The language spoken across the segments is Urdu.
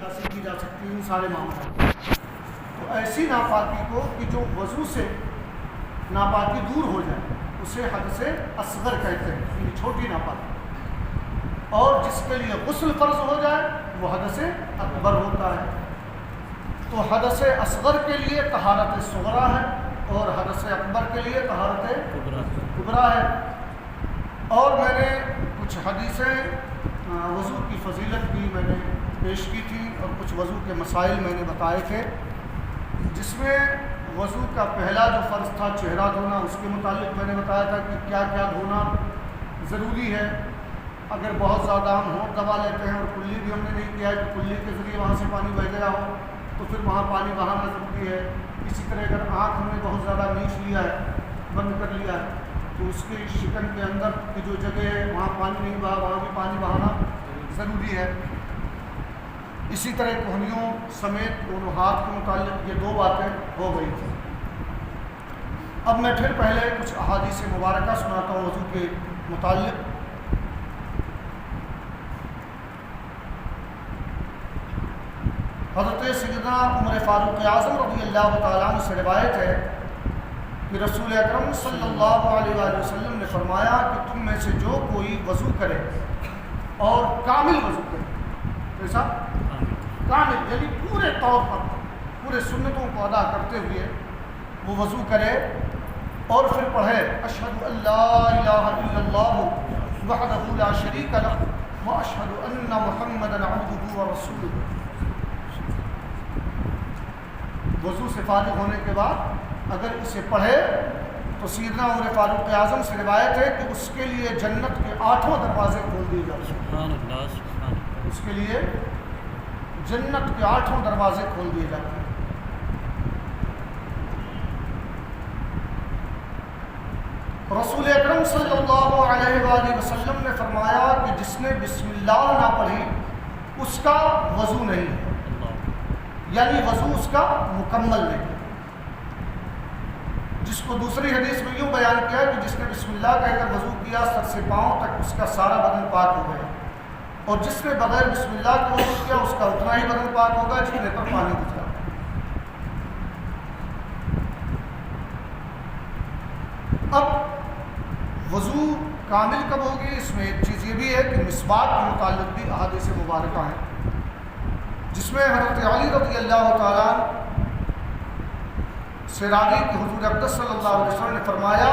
نجاسی کی جا سکتی ہے، ان سارے معاملات۔ تو ایسی ناپاکی کو کہ جو وضو سے ناپاکی دور ہو جائے اسے حدث اصغر کہتے ہیں، یعنی چھوٹی ناپاکی، اور جس کے لیے غسل فرض ہو جائے وہ حدث اکبر ہوتا ہے۔ تو حدث اصغر کے لیے طہارت صغرا ہے اور حدث اکبر کے لیے طہارت کبریٰ ہے۔ اور میں نے کچھ حدیثیں وضو کی فضیلت کی میں نے پیش کی تھی، اور کچھ وضو کے مسائل میں نے بتائے تھے، جس میں وضو کا پہلا جو فرض تھا چہرہ دھونا، اس کے متعلق میں نے بتایا تھا کہ کیا کیا دھونا ضروری ہے۔ اگر بہت زیادہ ہم ہونٹ دبا لیتے ہیں اور کلی بھی ہم نے نہیں کیا ہے کہ کلی کے ذریعے وہاں سے پانی بہ گیا ہو تو پھر وہاں پانی بہانا ضروری ہے۔ اسی طرح اگر آنکھ ہم نے بہت زیادہ میچ لیا ہے، بند کر لیا ہے، تو اس کے شکن کے اندر کی جو جگہ ہے وہاں پانی نہیں بہا، وہاں بھی پانی بہانا ضروری ہے۔ اسی طرح کوہنیوں سمیت دونوں ہاتھ کے متعلق یہ دو باتیں ہو گئی تھیں۔ اب میں پھر پہلے کچھ احادیث مبارکہ سناتا ہوں وضو کے متعلق۔ حضرت سیدنا عمر فاروق اعظم رضی اللہ تعالیٰ عنہ سے روایت ہے کہ رسول اکرم صلی اللہ علیہ وآلہ وسلم نے فرمایا کہ تم میں سے جو کوئی وضو کرے اور کامل وضو کرے، ایسا کامل یعنی پورے طور پر پورے سنتوں کو ادا کرتے ہوئے وہ وضو کرے اور پھر پڑھے اشہد ان لا الہ الا اللہ وحدہ لا شریک لہ واشہد ان محمدا عبدہ ورسولہ۔ وضو سے فارغ ہونے کے بعد اگر اسے پڑھے تو سیدنا عمر فاروق اعظم سے روایت ہے کہ اس کے لیے جنت کے 8 دروازے کھول دیے جاتے ہیں۔ اس کے لیے جنت کے 8 دروازے کھول دیے جاتے ہیں۔ رسول اکرم صلی اللہ علیہ وآلہ وسلم نے فرمایا کہ جس نے بسم اللہ نہ پڑھی اس کا وضو نہیں ہے، یعنی وضو اس کا مکمل نہیں۔ جس کو دوسری حدیث میں یوں بیان کیا کہ جس نے بسم اللہ کہہ کر وضو کیا سر سے پاؤں تک اس کا سارا بدن پاک ہو گیا، اور جس نے بغیر بسم اللہ کے وضو کیا اس کا اتنا ہی بدن پاک ہوگا جتنے پر پانی گزرا۔ اب وضو کامل کب ہوگی؟ اس میں ایک چیز یہ بھی ہے کہ مسواک کے متعلق بھی احادیث مبارکہ ہیں، جس میں حضرت علی رضی اللہ تعالیٰ سے راوی کہ حضور اقدس صلی اللہ علیہ وسلم نے فرمایا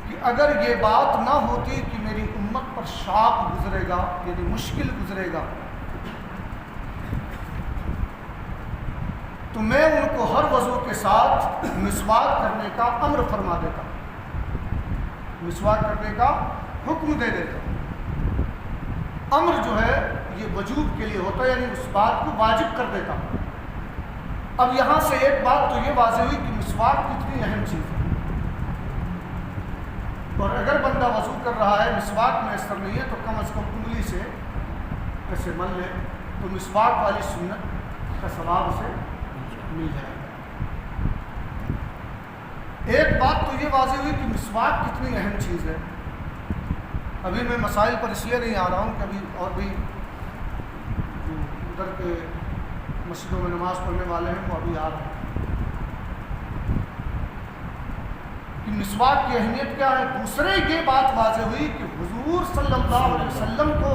کہ اگر یہ بات نہ ہوتی کہ میری امت پر شاق گزرے گا یعنی مشکل گزرے گا تو میں ان کو ہر وضو کے ساتھ مسواک کرنے کا امر فرما دیتا، مسواک کرنے کا حکم دے دیتا۔ امر جو ہے یہ وجوب کے لیے ہوتا ہے، یعنی اس بات کو واجب کر دیتا۔ اب یہاں سے ایک بات تو یہ واضح ہوئی کہ مسواک کتنی اہم چیز ہے، اور اگر بندہ وضو کر رہا ہے مسواک میسر نہیں ہے تو کم از کم انگلی سے ایسے مل لے تو مسواک والی سنت کا ثواب اسے مل جائے گا۔ ایک بات تو یہ واضح ہوئی کہ مسواک کتنی اہم چیز ہے۔ ابھی میں مسائل پر اس لیے نہیں آ رہا ہوں کہ ابھی اور بھی جو ادھر کے مسجدوں میں نماز پڑھنے والے ہیں وہ ابھی آ رہے ہیں کہ مسواک کی اہمیت کیا ہے۔ دوسرے یہ بات واضح ہوئی کہ حضور صلی اللہ علیہ وسلم کو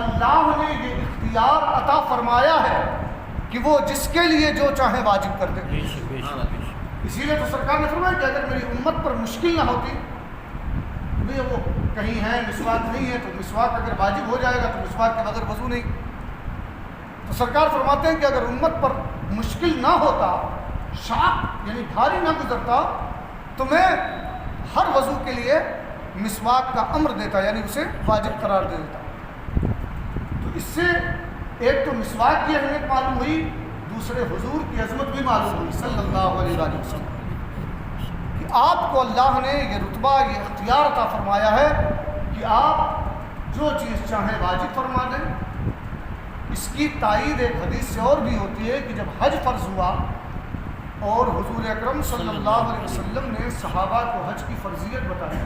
اللہ نے یہ اختیار عطا فرمایا ہے کہ وہ جس کے لیے جو چاہے واجب کر دے۔ اسی لیے تو سرکار نے فرمایا کہ اگر میری امت پر مشکل نہ ہوتی، بھی وہ کہیں ہے مسواک نہیں ہے تو مسواک اگر واجب ہو جائے گا تو مسواک کے بغیر وضو نہیں۔ تو سرکار فرماتے ہیں کہ اگر امت پر مشکل نہ ہوتا، شاق یعنی بھاری نہ گزرتا، تو میں ہر وضو کے لیے مسواک کا امر دیتا، یعنی اسے واجب قرار دے دیتا۔ تو اس سے ایک تو مسواک کی اہمیت معلوم ہوئی، دوسرے حضور کی عظمت بھی معلوم ہوئی صلی اللہ علیہ وسلم کہ آپ کو اللہ نے یہ رتبہ یہ اختیار عطا فرمایا ہے کہ آپ جو چیز چاہیں واجب فرما دیں۔ اس کی تائید ایک حدیث سے اور بھی ہوتی ہے کہ جب حج فرض ہوا اور حضور اکرم صلی اللہ علیہ وسلم نے صحابہ کو حج کی فرضیت بتائی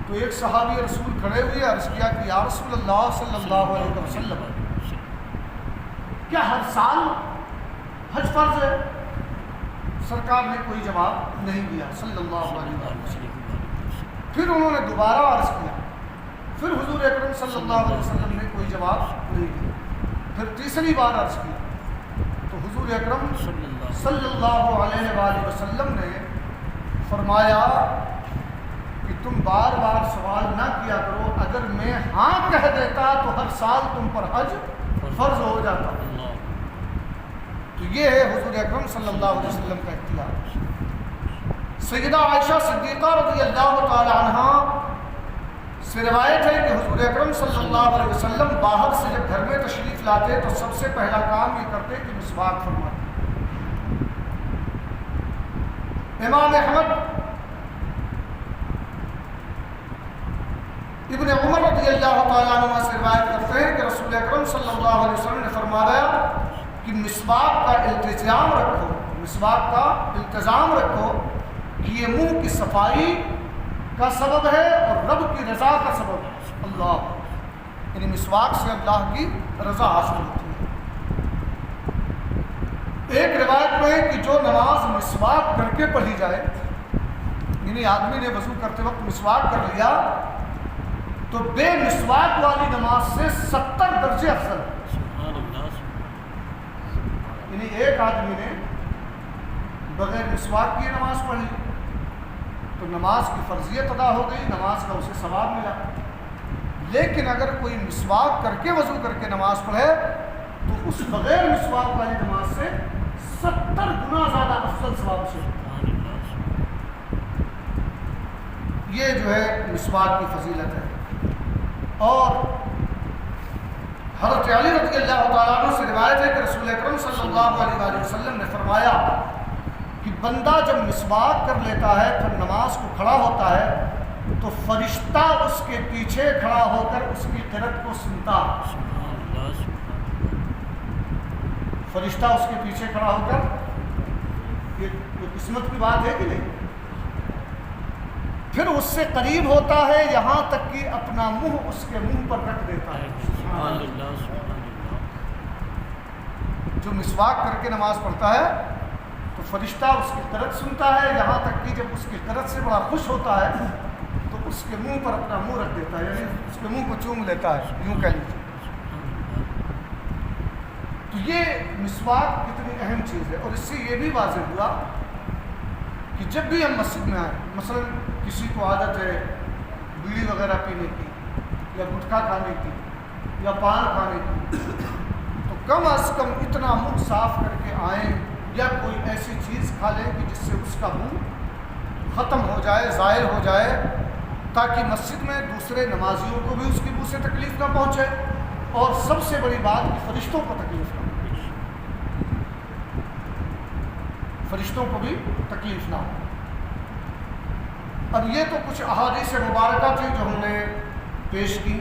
تو ایک صحابی رسول کھڑے ہوئے عرض کیا کہ یا رسول اللہ صلی اللہ علیہ وسلم کیا ہر سال حج فرض ہے؟ سرکار نے کوئی جواب نہیں دیا صلی اللہ علیہ وسلم۔ پھر انہوں نے دوبارہ عرض کیا، پھر حضور اکرم صلی اللہ علیہ وسلم نے کوئی جواب نہیں دیا۔ پھر تیسری بار عرض کیا تو حضور اکرم صلی اللہ علیہ وآلہ وسلم نے فرمایا کہ تم بار بار سوال نہ کیا کرو، اگر میں ہاں کہہ دیتا تو ہر سال تم پر حج فرض ہو جاتا۔ تو یہ ہے حضور اکرم صلی اللہ علیہ وسلم کا اختیار۔ سیدہ عائشہ صدیقہ رضی اللہ تعالی عنہ سے روایت ہے کہ حضور اکرم صلی اللہ علیہ وسلم باہر سے جب گھر میں تشریف لاتے تو سب سے پہلا کام یہ کرتے کہ مسواک فرماتے۔ امام احمد ابن عمر رضی اللہ تعالیٰ عنہ سے روایت کرتے ہیں کہ رسول اکرم صلی اللہ علیہ وسلم نے فرمایا کہ مسواک کا التزام رکھو، مسواک کا التزام رکھو کہ یہ منہ کی صفائی کا سبب ہے اور رب کی رضا کا سبب ہے۔ اللہ، یعنی مسواک سے اللہ کی رضا حاصل ہوتی ہے۔ ایک روایت میں ہے کہ جو نماز مسواک کر کے پڑھی جائے، یعنی آدمی نے وضو کرتے وقت مسواک کر لیا تو بے مسواک والی نماز سے 70 درجے افضل ہے۔ یعنی ایک آدمی نے بغیر مسواک کی نماز پڑھی تو نماز کی فرضیت ادا ہو گئی، نماز کا اسے ثواب ملا۔ لیکن اگر کوئی مسواک کر کے وضو کر کے نماز پڑھے تو اس بغیر مسواک والی نماز سے 70 گنا زیادہ افضل ثواب سے۔ یہ جو ہے مسواک کی فضیلت ہے۔ اور حضرت علی رضی اللہ تعالیٰ عنہ سے روایت ہے کہ رسول اکرم صلی اللہ علیہ وآلہ وسلم نے فرمایا کہ بندہ جب مسواک کر لیتا ہے پھر نماز کو کھڑا ہوتا ہے تو فرشتہ اس کے پیچھے کھڑا ہو کر اس کی قرأت کو سنتا۔ فرشتہ اس کے پیچھے کھڑا ہو کر، یہ قسمت کی بات ہے کہ نہیں؟ پھر اس سے قریب ہوتا ہے یہاں تک کہ اپنا منہ اس کے منہ پر رکھ دیتا ہے۔ جو مسواک کر کے نماز پڑھتا ہے تو فرشتہ اس کی قرأت سنتا ہے، یہاں تک کہ جب اس کی قرأت سے بڑا خوش ہوتا ہے تو اس کے منہ پر اپنا منہ رکھ دیتا ہے، یعنی اس کے منہ کو چوم لیتا ہے، یوں کہہ لیجیے۔ تو یہ مسواک کتنی اہم چیز ہے۔ اور اس سے یہ بھی واضح ہوا کہ جب بھی ہم مسجد میں آئیں، مثلا کسی کو عادت ہے بیڑی وغیرہ پینے کی یا گٹکا کھانے کی یا پان کھانے کی، تو کم از کم اتنا منہ صاف کر کے آئیں یا کوئی ایسی چیز کھا لیں کہ جس سے اس کا منہ ختم ہو جائے، زائل ہو جائے، تاکہ مسجد میں دوسرے نمازیوں کو بھی اس کی منہ سے تکلیف نہ پہنچے، اور سب سے بڑی بات کہ فرشتوں کو تکلیف نہ پہنچے، فرشتوں کو بھی تکلیف نہ ہو۔ اب یہ تو کچھ احادیث مبارکہ تھی جو ہم نے پیش کی،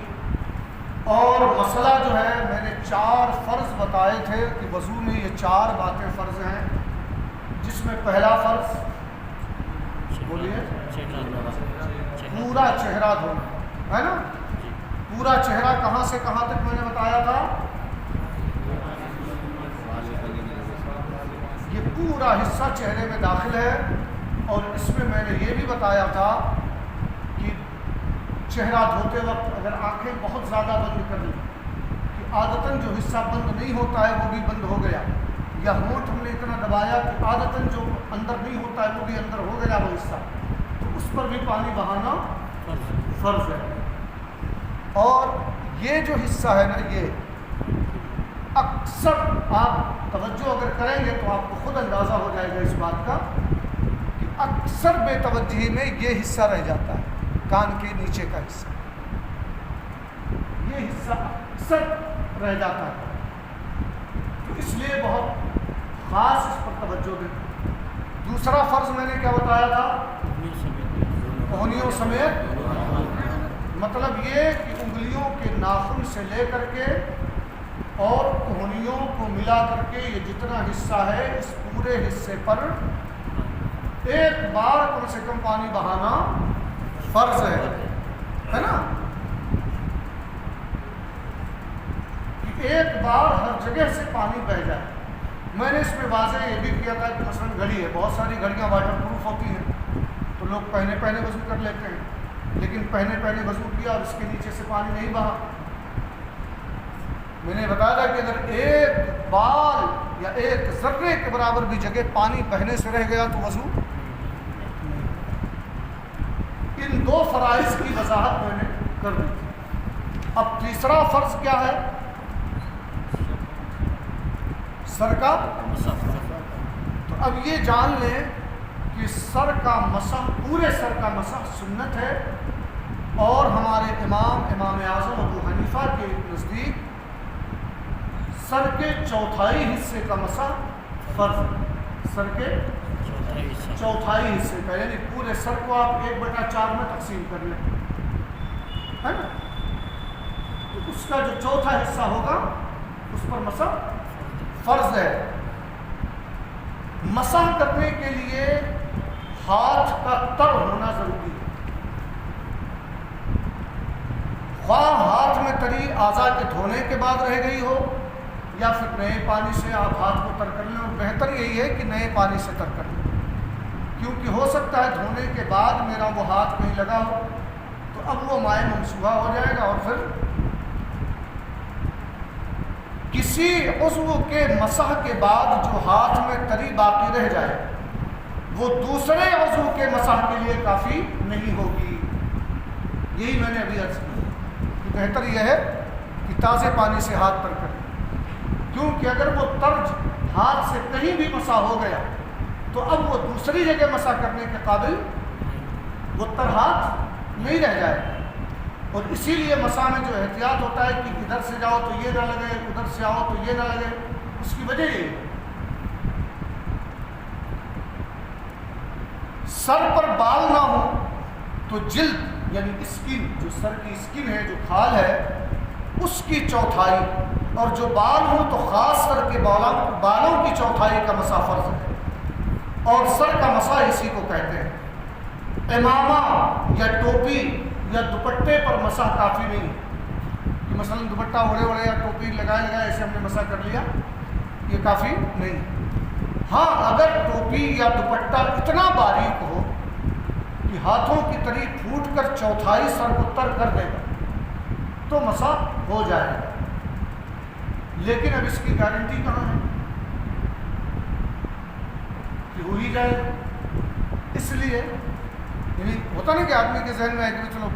اور مسئلہ جو ہے میں نے 4 فرض بتائے تھے کہ وضو میں یہ 4 باتیں فرض ہیں، جس میں پہلا فرض بولیے پورا چہرہ دھونا ہے نا۔ پورا چہرہ کہاں سے کہاں تک میں نے بتایا تھا؟ یہ پورا حصہ چہرے میں داخل ہے، اور اس میں میں نے یہ بھی بتایا تھا کہ چہرہ دھوتے وقت اگر آنکھیں بہت زیادہ بند کر لیں کہ عادتاً جو حصہ بند نہیں ہوتا ہے وہ بھی بند ہو گیا، یا ہونٹ ہم نے اتنا دبایا کہ عادتاً جو اندر نہیں ہوتا ہے وہ بھی اندر ہو گیا وہ حصہ، تو اس پر بھی پانی بہانا فرض ہے۔ اور یہ جو حصہ ہے نا، یہ اکثر آپ توجہ اگر کریں گے تو آپ کو خود اندازہ ہو جائے گا اس بات کا کہ اکثر بے توجہی میں یہ حصہ رہ جاتا ہے، کان کے نیچے کا حصہ، یہ حصہ اکثر رہ جاتا ہے، تو اس لیے بہت خاص اس پر توجہ دیں۔ دوسرا فرض میں نے کیا بتایا تھا؟ کوہنیوں سمیت، مطلب یہ کہ انگلیوں کے ناخن سے لے کر کے اور کوہنیوں کو ملا کر کے یہ جتنا حصہ ہے اس پورے حصے پر ایک بار کم سے کم پانی بہانا فرض ہے نا۔ ایک بار ہر جگہ سے پانی بہہ جائے. میں نے اس میں واضح یہ بھی کیا تھا کہ مثلا گھڑی ہے، بہت ساری گھڑیاں واٹر پروف ہوتی ہیں تو لوگ پہنے وضو کر لیتے ہیں، لیکن پہنے وضو کیا اور اس کے نیچے سے پانی نہیں بہا. میں نے بتایا تھا کہ اگر ایک بال یا ایک ذرے کے برابر بھی جگہ پانی بہنے سے رہ گیا تو وضو. ان دو فرائض کی وضاحت میں نے کر دی تھی. اب تیسرا فرض کیا ہے؟ سر کا مسح. تو اب یہ جان لیں کہ سر کا مسح، پورے سر کا مسح سنت ہے، اور ہمارے امام اعظم ابو حنیفہ کے نزدیک سر کے چوتھائی حصے کا مسح فرض ہے. سر کے چوتھائی حصے کا، یعنی پورے سر کو آپ 1/4 میں تقسیم کر لیں، ہے نا، تو اس کا جو چوتھا حصہ ہوگا اس پر مسح فرض ہے. مسح کرنے کے لیے ہاتھ کا تر ہونا ضروری ہے. خواہ ہاتھ میں تری اعضاء کے دھونے کے بعد رہ گئی ہو یا پھر نئے پانی سے آپ ہاتھ کو تر کر لیں، اور بہتر یہی ہے کہ نئے پانی سے تر کر لیں، کیونکہ ہو سکتا ہے دھونے کے بعد میرا وہ ہاتھ کہیں لگا ہو تو اب وہ مائع منصوبہ ہو جائے گا، اور پھر کسی عضو کے مسح کے بعد جو ہاتھ میں تری باقی رہ جائے وہ دوسرے عضو کے مسح کے لیے کافی نہیں ہوگی. یہی میں نے ابھی عرض کی کہ بہتر یہ ہے کہ تازے پانی سے ہاتھ تر کریں، کیونکہ اگر وہ تر ہاتھ سے کہیں بھی مسح ہو گیا تو اب وہ دوسری جگہ مسح کرنے کے قابل وہ تر ہاتھ نہیں رہ جائے گا. اور اسی لیے مسح میں جو احتیاط ہوتا ہے کہ ادھر سے جاؤ تو یہ نہ لگے، ادھر سے آؤ تو یہ نہ لگے. اس کی وجہ یہ ہے سر پر بال نہ ہو تو جلد یعنی اسکن، جو سر کی اسکن ہے، جو کھال ہے، اس کی چوتھائی، اور جو بال ہو تو خاص کر کے بالوں کی چوتھائی کا مسح فرض ہے. اور سر کا مسح اسی کو کہتے ہیں. امامہ یا ٹوپی یا دوپٹے پر مسح کافی نہیں کہ مثلا دوپٹہ اوڑے یا ٹوپی لگائے ایسے ہم نے مسح کر لیا، یہ کافی نہیں. ہاں اگر ٹوپی یا دوپٹہ اتنا باریک ہو کہ ہاتھوں کی تری پھوٹ کر چوتھائی سر کو تر کر دے گا تو مسح ہو جائے گا، لیکن اب اس کی گارنٹی کہاں ہے کہ ہو ہی جائے. اس لیے یعنی ہوتا نہیں کہ آدمی کے ذہن میں ہے کہ چلو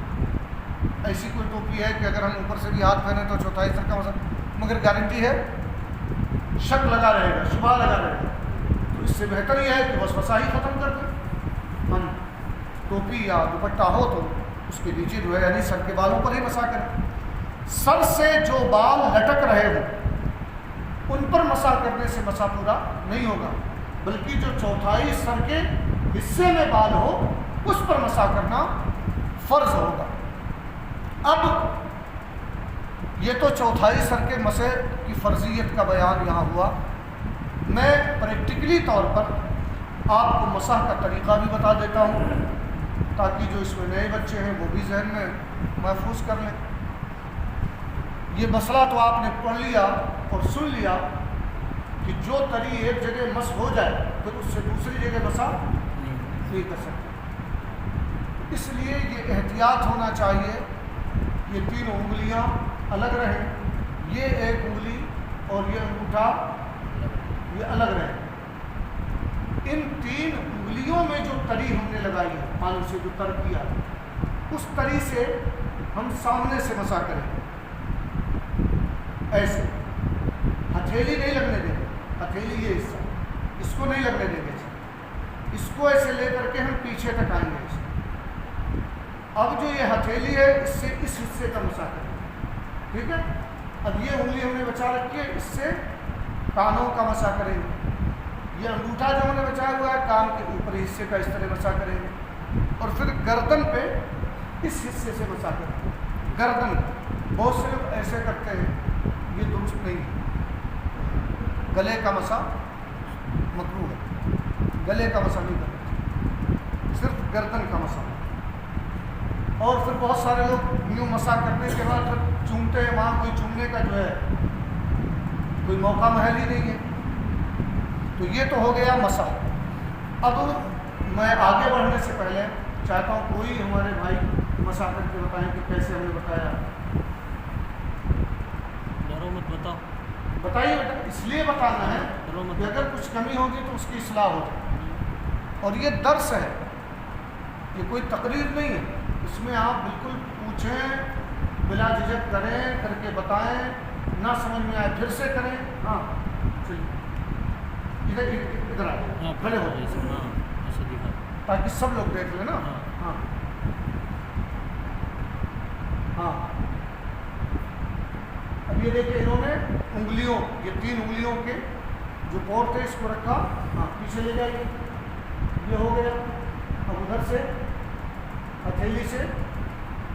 ایسی کوئی ٹوپی ہے کہ اگر ہم اوپر سے بھی ہاتھ پہنے تو چوتھائی سر کا مسح، مگر گارنٹی ہے، شک لگا رہے گا، شبہ لگا رہے گا. تو اس سے بہتر یہ ہے کہ وسوسہ ہی ختم کر دیں. ہم ٹوپی یا دوپٹہ ہو تو اس کے نیچے جو ہے یعنی سر کے بالوں پر ہی مسح کریں. سر سے جو بال لٹک رہے ہوں ان پر مسح کرنے سے مسح پورا نہیں ہوگا، بلکہ جو چوتھائی سر کے حصے میں بال ہو اس پر مسح کرنا فرض ہوگا. اب یہ تو چوتھائی سر کے مسح کی فرضیت کا بیان یہاں ہوا. میں پریکٹیکلی طور پر آپ کو مسح کا طریقہ بھی بتا دیتا ہوں تاکہ جو اس میں نئے بچے ہیں وہ بھی ذہن میں محفوظ کر لیں. یہ مسئلہ تو آپ نے پڑھ لیا اور سن لیا کہ جو تری ایک جگہ مس ہو جائے پھر اس سے دوسری جگہ مسح نہیں کر سکتے. اس لیے یہ احتیاط ہونا چاہیے یہ تینوں انگلیاں الگ رہیں، یہ ایک انگلی اور یہ انگوٹھا یہ الگ رہے. ان تین انگلیوں میں جو تری ہم نے لگائی ہے پانی سے جو تر کیا اس تری سے ہم سامنے سے مسح کریں، ایسے ہتھیلی نہیں لگنے دیں گے. ہتھیلی یہ حصہ اس کو نہیں لگنے دیں گے، اس کو ایسے لے کر کے ہم پیچھے تک آئیں گے. اب جو یہ ہتھیلی ہے اس سے اس حصے کا مسح کریں، ٹھیک ہے. اب یہ انگلی ہم نے بچا رکھی ہے، اس سے کانوں کا مسح کریں گے. یہ انگوٹھا جو ہم نے بچایا ہوا ہے کان کے اوپری حصے کا اس طرح مسح کریں گے، اور پھر گردن پہ اس حصے سے مسح کریں گے. گردن بہت سے لوگ ایسے کرتے ہیں، یہ درست نہیں ہے. گلے کا مسح مکروہ ہے، گلے کا مسح نہیں کرنا، صرف گردن کا مسح. اور پھر بہت سارے لوگ یوں مسح کرنے کے بعد پھر چومتے ہیں، وہاں کوئی چومنے کا جو ہے کوئی موقع محل ہی نہیں ہے۔ تو یہ تو ہو گیا مسح۔ اب میں آگے بڑھنے سے پہلے چاہتا ہوں کوئی ہمارے بھائی مسح کر کے بتائیں کہ کیسے ہم نے بتایا۔ بتائیے بیٹا، اس لیے بتانا ہے کہ اگر کچھ کمی ہوگی تو اس کی اصلاح ہو جائے۔ اور یہ درس ہے، یہ کوئی تقریر نہیں ہے، اس میں آپ بالکل پوچھیں، بلا جھجک کریں، کر کے بتائیں، نہ سمجھ میں آئے پھر سے کریں۔ ہاں چلیے ادھر آئے، کھڑے ہو جائیں تاکہ سب لوگ دیکھ لیں نا۔ ہاں ہاں، اب یہ دیکھیں انہوں نے انگلیوں، یہ 3 انگلیوں کے جو پور تھے اس کو رکھا، ہاں پیچھے لے جائیے، یہ ہو گیا۔ اب ادھر سے ہتھیلی سے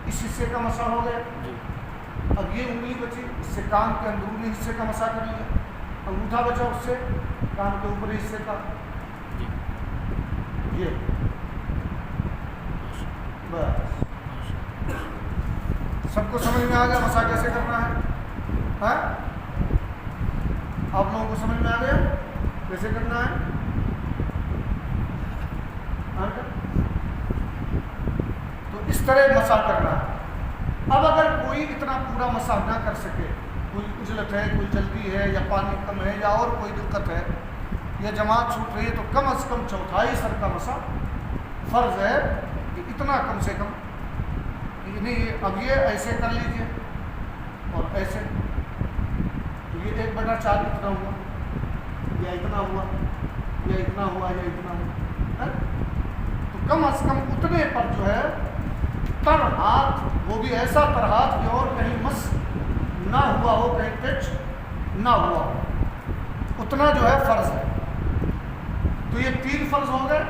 اس حصے کا مسح ہو گیا۔ اب یہ انگلی بچی، اس سے کان کے اندرونی حصے کا مسح کر لیا۔ انگوٹھا بچا، اس سے کان کے اوپری حصے کا، یہ بس۔ سب کو سمجھ میں آ گیا مسح کیسے کرنا ہے؟ ہاں آپ لوگوں کو سمجھ میں آ گیا کیسے کرنا ہے؟ تو اس طرح مسح کرنا ہے۔ اب اگر کوئی اتنا پورا مسح نہ کر سکے، کوئی عجلت ہے، کوئی جلدی ہے، یا پانی کم ہے، یا اور کوئی دقت ہے، یا جماعت چھوٹ رہی ہے، تو کم از کم 1/4 سر کا مسح فرض ہے کہ اتنا کم سے کم، یعنی اب یہ ایسے کر لیجئے اور ایسے، تو یہ 1/4 اتنا ہوا، یا اتنا ہوا، یا اتنا ہوا، یا اتنا ہوا، تو کم از کم اتنے پر جو ہے تر ہاتھ، وہ بھی ایسا تر ہاتھ کہ اور کہیں مس نہ ہوا ہو، کہیں ٹچ نہ ہوا ہو، اتنا جو ہے فرض ہے۔ تو یہ 3 فرض ہو گئے،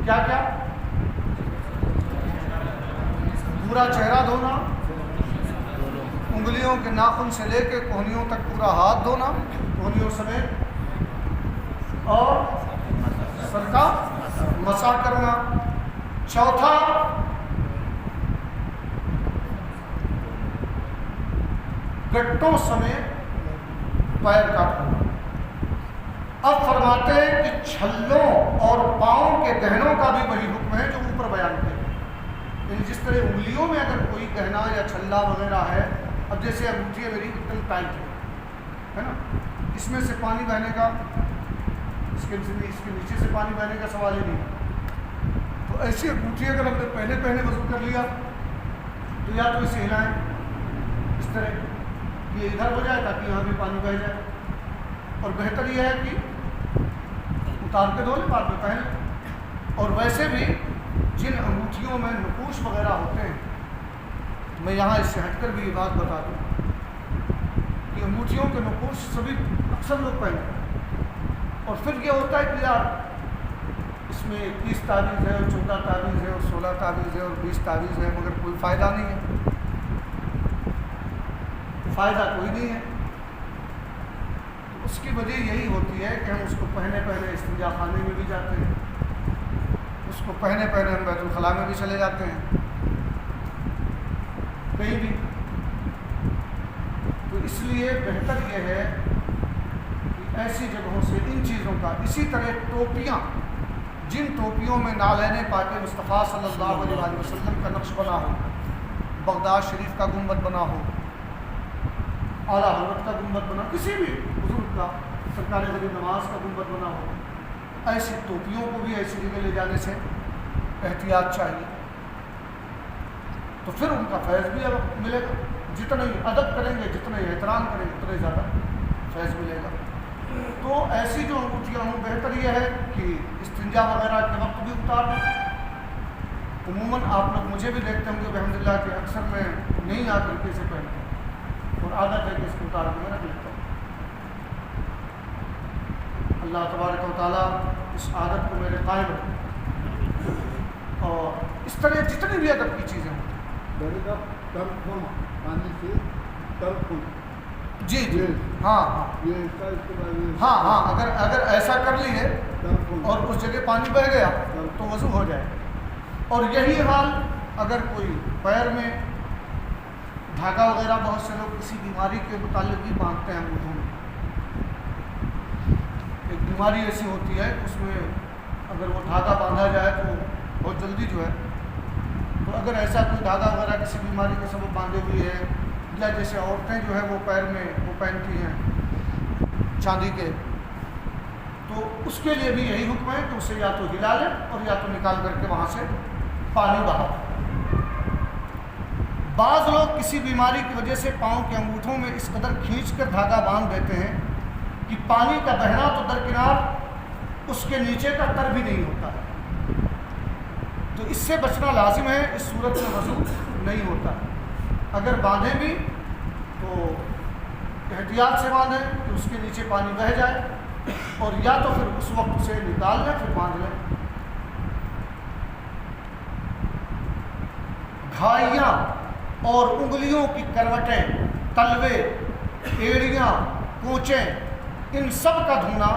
کیا کیا؟ پورا چہرہ دھونا، انگلیوں کے ناخن سے لے کے کوہنیوں تک پورا ہاتھ دھونا، کوہنیوں سمیت، اور سر کا مسح کرنا۔ چوتھا، گٹوں سمیت پیر کاٹنا۔ اب فرماتے ہیں کہ چھلوں اور پاؤں کے گہنوں کا بھی وہی حکم ہے جو اوپر بیان کیا، یعنی جس طرح انگلیوں میں اگر کوئی گہنا یا چھلا وغیرہ ہے، اب جیسے انگوٹھی میری ایک دم ٹائٹ ہے نا، اس میں سے پانی بہنے کا، اس کے نیچے سے پانی بہنے کا سوال ہی نہیں ہے۔ تو ایسی انگوٹھی اگر ہم نے پہلے وضو کر لیا تو یا تو اسے ہلائیں اس طرح، یہ ادھر ہو جائے تاکہ یہاں بھی پانی بہ جائے، اور بہتر یہ ہے کہ اتار کے دھو لیں، بعد میں پہن لیں۔ اور ویسے بھی جن انگوٹھیوں میں نقوش وغیرہ ہوتے ہیں، میں یہاں اس سے ہٹ کر بھی یہ بات بتا دوں کہ انگوٹھیوں کے نقوش سبھی اکثر لوگ پہنتے ہیں، اور پھر یہ ہوتا ہے کہ یار اس میں 21 تعویذ ہے، اور 14 تعویذ ہے، اور 16 تعویذ ہے، اور 20 تعویذ ہے، مگر کوئی فائدہ نہیں ہے، فائدہ کوئی نہیں ہے۔ اس کی وجہ یہی ہوتی ہے کہ ہم اس کو پہنے استنجا خانے میں بھی جاتے ہیں، اس کو پہنے ہم بیت الخلاء میں بھی چلے جاتے ہیں، کہیں بھی۔ تو اس لیے بہتر یہ ہے کہ ایسی جگہوں سے ان چیزوں کا، اسی طرح ٹوپیاں، جن ٹوپیوں میں نالین پاک مصطفیٰ صلی اللہ علیہ وسلم کا نقش بنا ہو، بغداد شریف کا گنبد بنا ہو، اعلیٰ حضرت کا گنبد بنا، کسی بھی بزرگ کا، سرکار غریب نواز کا گنبد بنا ہو، ایسی ٹوپیوں کو بھی ایسی جگہ لے جانے سے احتیاط چاہیے، تو پھر ان کا فیض بھی ملے گا۔ جتنے ادب کریں گے، جتنے احترام کریں گے، اتنے زیادہ فیض ملے گا۔ تو ایسی جو انگوٹھیاں ہوں، بہتر یہ ہے کہ استنجا وغیرہ کے وقت بھی اتار دیں۔ عموماً آپ لوگ مجھے بھی دیکھتے ہوں گے الحمدللہ کہ اکثر میں نہیں آ کر کے اسے پہنتا ہوں، اور عادت ہے کہ اس کو اتار کے میں رکھ لیتا ہوں۔ اللہ تبارک و تعالیٰ اس عادت کو میرے قائم رکھے، اور اس طرح جتنی بھی ادب کی چیزیں ہوتی جی ہاں اگر ایسا کر لیے اور اس جگہ پانی بہ گیا تو وضو ہو جائے۔ اور یہی حال اگر کوئی پیر میں دھاگا وغیرہ، بہت سے لوگ کسی بیماری کے متعلق بھی باندھتے ہیں انگوٹھوں میں، بیماری ایسی ہوتی ہے کہ اس میں اگر وہ دھاگا باندھا جائے تو بہت جلدی جو ہے، تو اگر ایسا کوئی دھاگا وغیرہ کسی بیماری کے سبب باندھے ہوئی ہے، یا جیسے عورتیں جو ہے وہ پیر میں وہ پہنتی ہیں چاندی کے، تو اس کے لیے بھی یہی حکم ہے کہ اسے یا تو ہلا لیں اور یا تو نکال کر کے وہاں سے پانی بہا۔ بعض لوگ کسی بیماری کی وجہ سے پاؤں کے انگوٹھوں میں اس قدر کھینچ کر دھاگا باندھ دیتے ہیں کہ پانی کا بہنا تو درکنار اس کے نیچے کا تر بھی نہیں ہوتا ہے، تو اس سے بچنا لازم ہے۔ اس صورت میں وضو نہیں ہوتا، اگر باندھیں بھی تو احتیاط سے باندھیں کہ اس کے نیچے پانی بہہ جائے، اور یا تو پھر اس وقت اسے نکال لیں پھر باندھ لیں۔ گھائیاں اور انگلیوں کی کروٹیں، تلوے، ایڑیاں، کونچیں، ان سب کا دھونا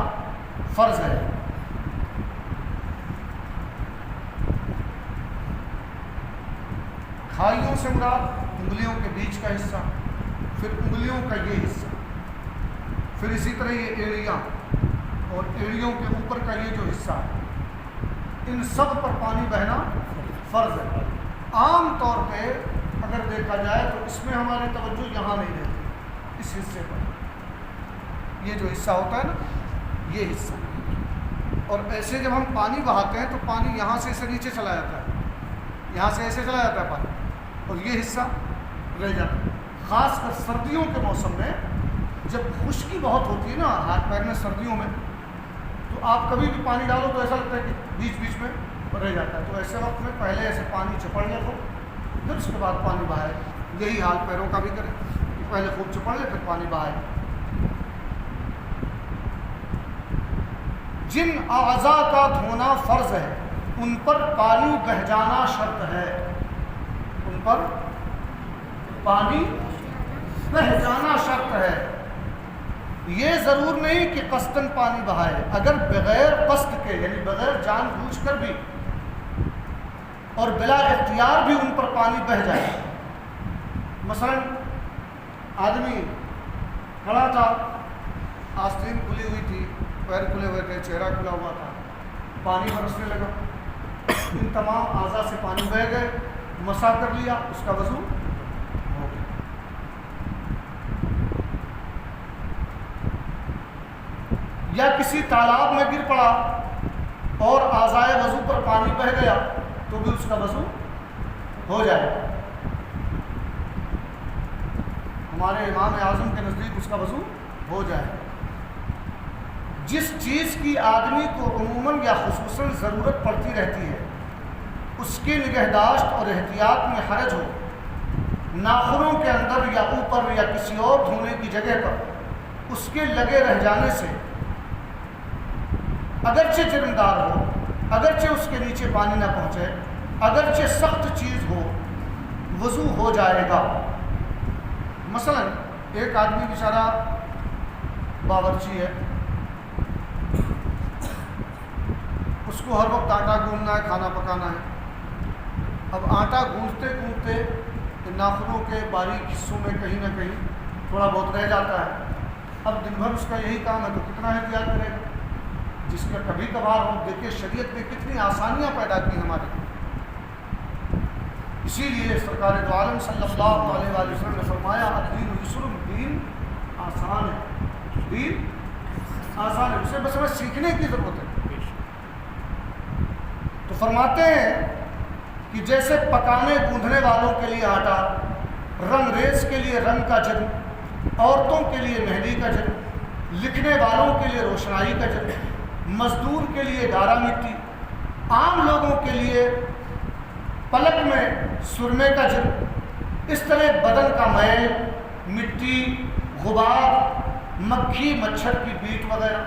فرض ہے۔ گھائیوں سے مراد انگلیوں کے بیچ کا حصہ، پھر انگلیوں کا یہ حصہ، پھر اسی طرح یہ ایڑیاں اور ایڑیوں کے اوپر کا یہ جو حصہ ہے، ان سب پر پانی بہنا فرض ہے۔ عام طور پہ اگر دیکھا جائے تو اس میں ہماری توجہ یہاں نہیں رہتی، اس حصے پر، یہ جو حصہ ہوتا ہے نا یہ حصہ، اور ایسے جب ہم پانی بہاتے ہیں تو پانی یہاں سے اسے نیچے چلا جاتا ہے، یہاں سے ایسے چلا جاتا ہے پانی، اور یہ حصہ رہ جاتا ہے۔ خاص کر سردیوں کے موسم میں جب خشکی بہت ہوتی ہے نا ہاتھ پیر میں سردیوں میں، تو آپ کبھی بھی پانی ڈالو تو ایسا لگتا ہے کہ بیچ بیچ میں رہ جاتا ہے، تو ایسے وقت میں پہلے ایسے پانی چپڑ لے کو، پھر اس کے بعد پانی بہائے۔ یہی حال پیروں کا بھی کرے کہ پہلے خوب چپڑ لے پھر پانی بہائے۔ جن اعضاء کا دھونا فرض ہے ان پر پانی بہہ جانا شرط ہے، ان پر پانی بہہ جانا شرط ہے۔ یہ ضرور نہیں کہ قصداً پانی بہائے، اگر بغیر قصد کے یعنی بغیر جان بوجھ کر بھی اور بلا اختیار بھی ان پر پانی بہہ جائے، مثلا آدمی کھڑا تھا، آستین کھلی ہوئی تھی، پیر کھلے ہوئے تھے، چہرہ کھلا ہوا تھا، پانی برسنے لگا، ان تمام اعضاء سے پانی بہہ گئے، مسح کر لیا، اس کا وضو ہو گیا۔ یا کسی تالاب میں گر پڑا اور اعضائے وضو پر پانی بہہ گیا تو بھی اس کا وضو ہو جائے۔ ہمارے امام اعظم کے نزدیک اس کا وضو ہو جائے۔ جس چیز کی آدمی کو عموماً یا خصوصاً ضرورت پڑتی رہتی ہے اس کی نگہداشت اور احتیاط میں حرج ہو، ناخنوں کے اندر یا اوپر یا کسی اور دھونے کی جگہ پر اس کے لگے رہ جانے سے اگرچہ جرمدار ہو، اگرچہ اس کے نیچے پانی نہ پہنچے، اگرچہ سخت چیز ہو، وضو ہو جائے گا۔ مثلا ایک آدمی بیچارہ باورچی ہے، اس کو ہر وقت آٹا گوندنا ہے، کھانا پکانا ہے۔ اب آٹا گوندتے گوندتے ناخنوں کے باریک حصوں میں کہیں نہ کہیں تھوڑا بہت رہ جاتا ہے۔ اب دن بھر اس کا یہی کام ہے تو کتنا احتیاط کرے گا؟ جس کا کبھی کبھار ہو، دیکھیے شریعت نے کتنی آسانیاں پیدا کی ہمارے لیے۔ اسی لیے سرکار دو عالم صلی اللہ علیہ وآلہ وسلم نے فرمایا الدین یسر، دین آسان ہے، دین آسان ہے، اسے بس ہمیں سیکھنے کی ضرورت ہے۔ تو فرماتے ہیں کہ جیسے پکانے گوندھنے والوں کے لیے آٹا، رنگ ریز کے لیے رنگ کا جرم، عورتوں کے لیے مہندی کا جرم، لکھنے والوں کے لیے روشنائی کا جرم، مزدور کے لیے گارا مٹی، عام لوگوں کے لیے پلک میں سرمے کا جرم، اس طرح بدن کا میل، مٹی، غبار، مکھی مچھر کی بیٹ وغیرہ۔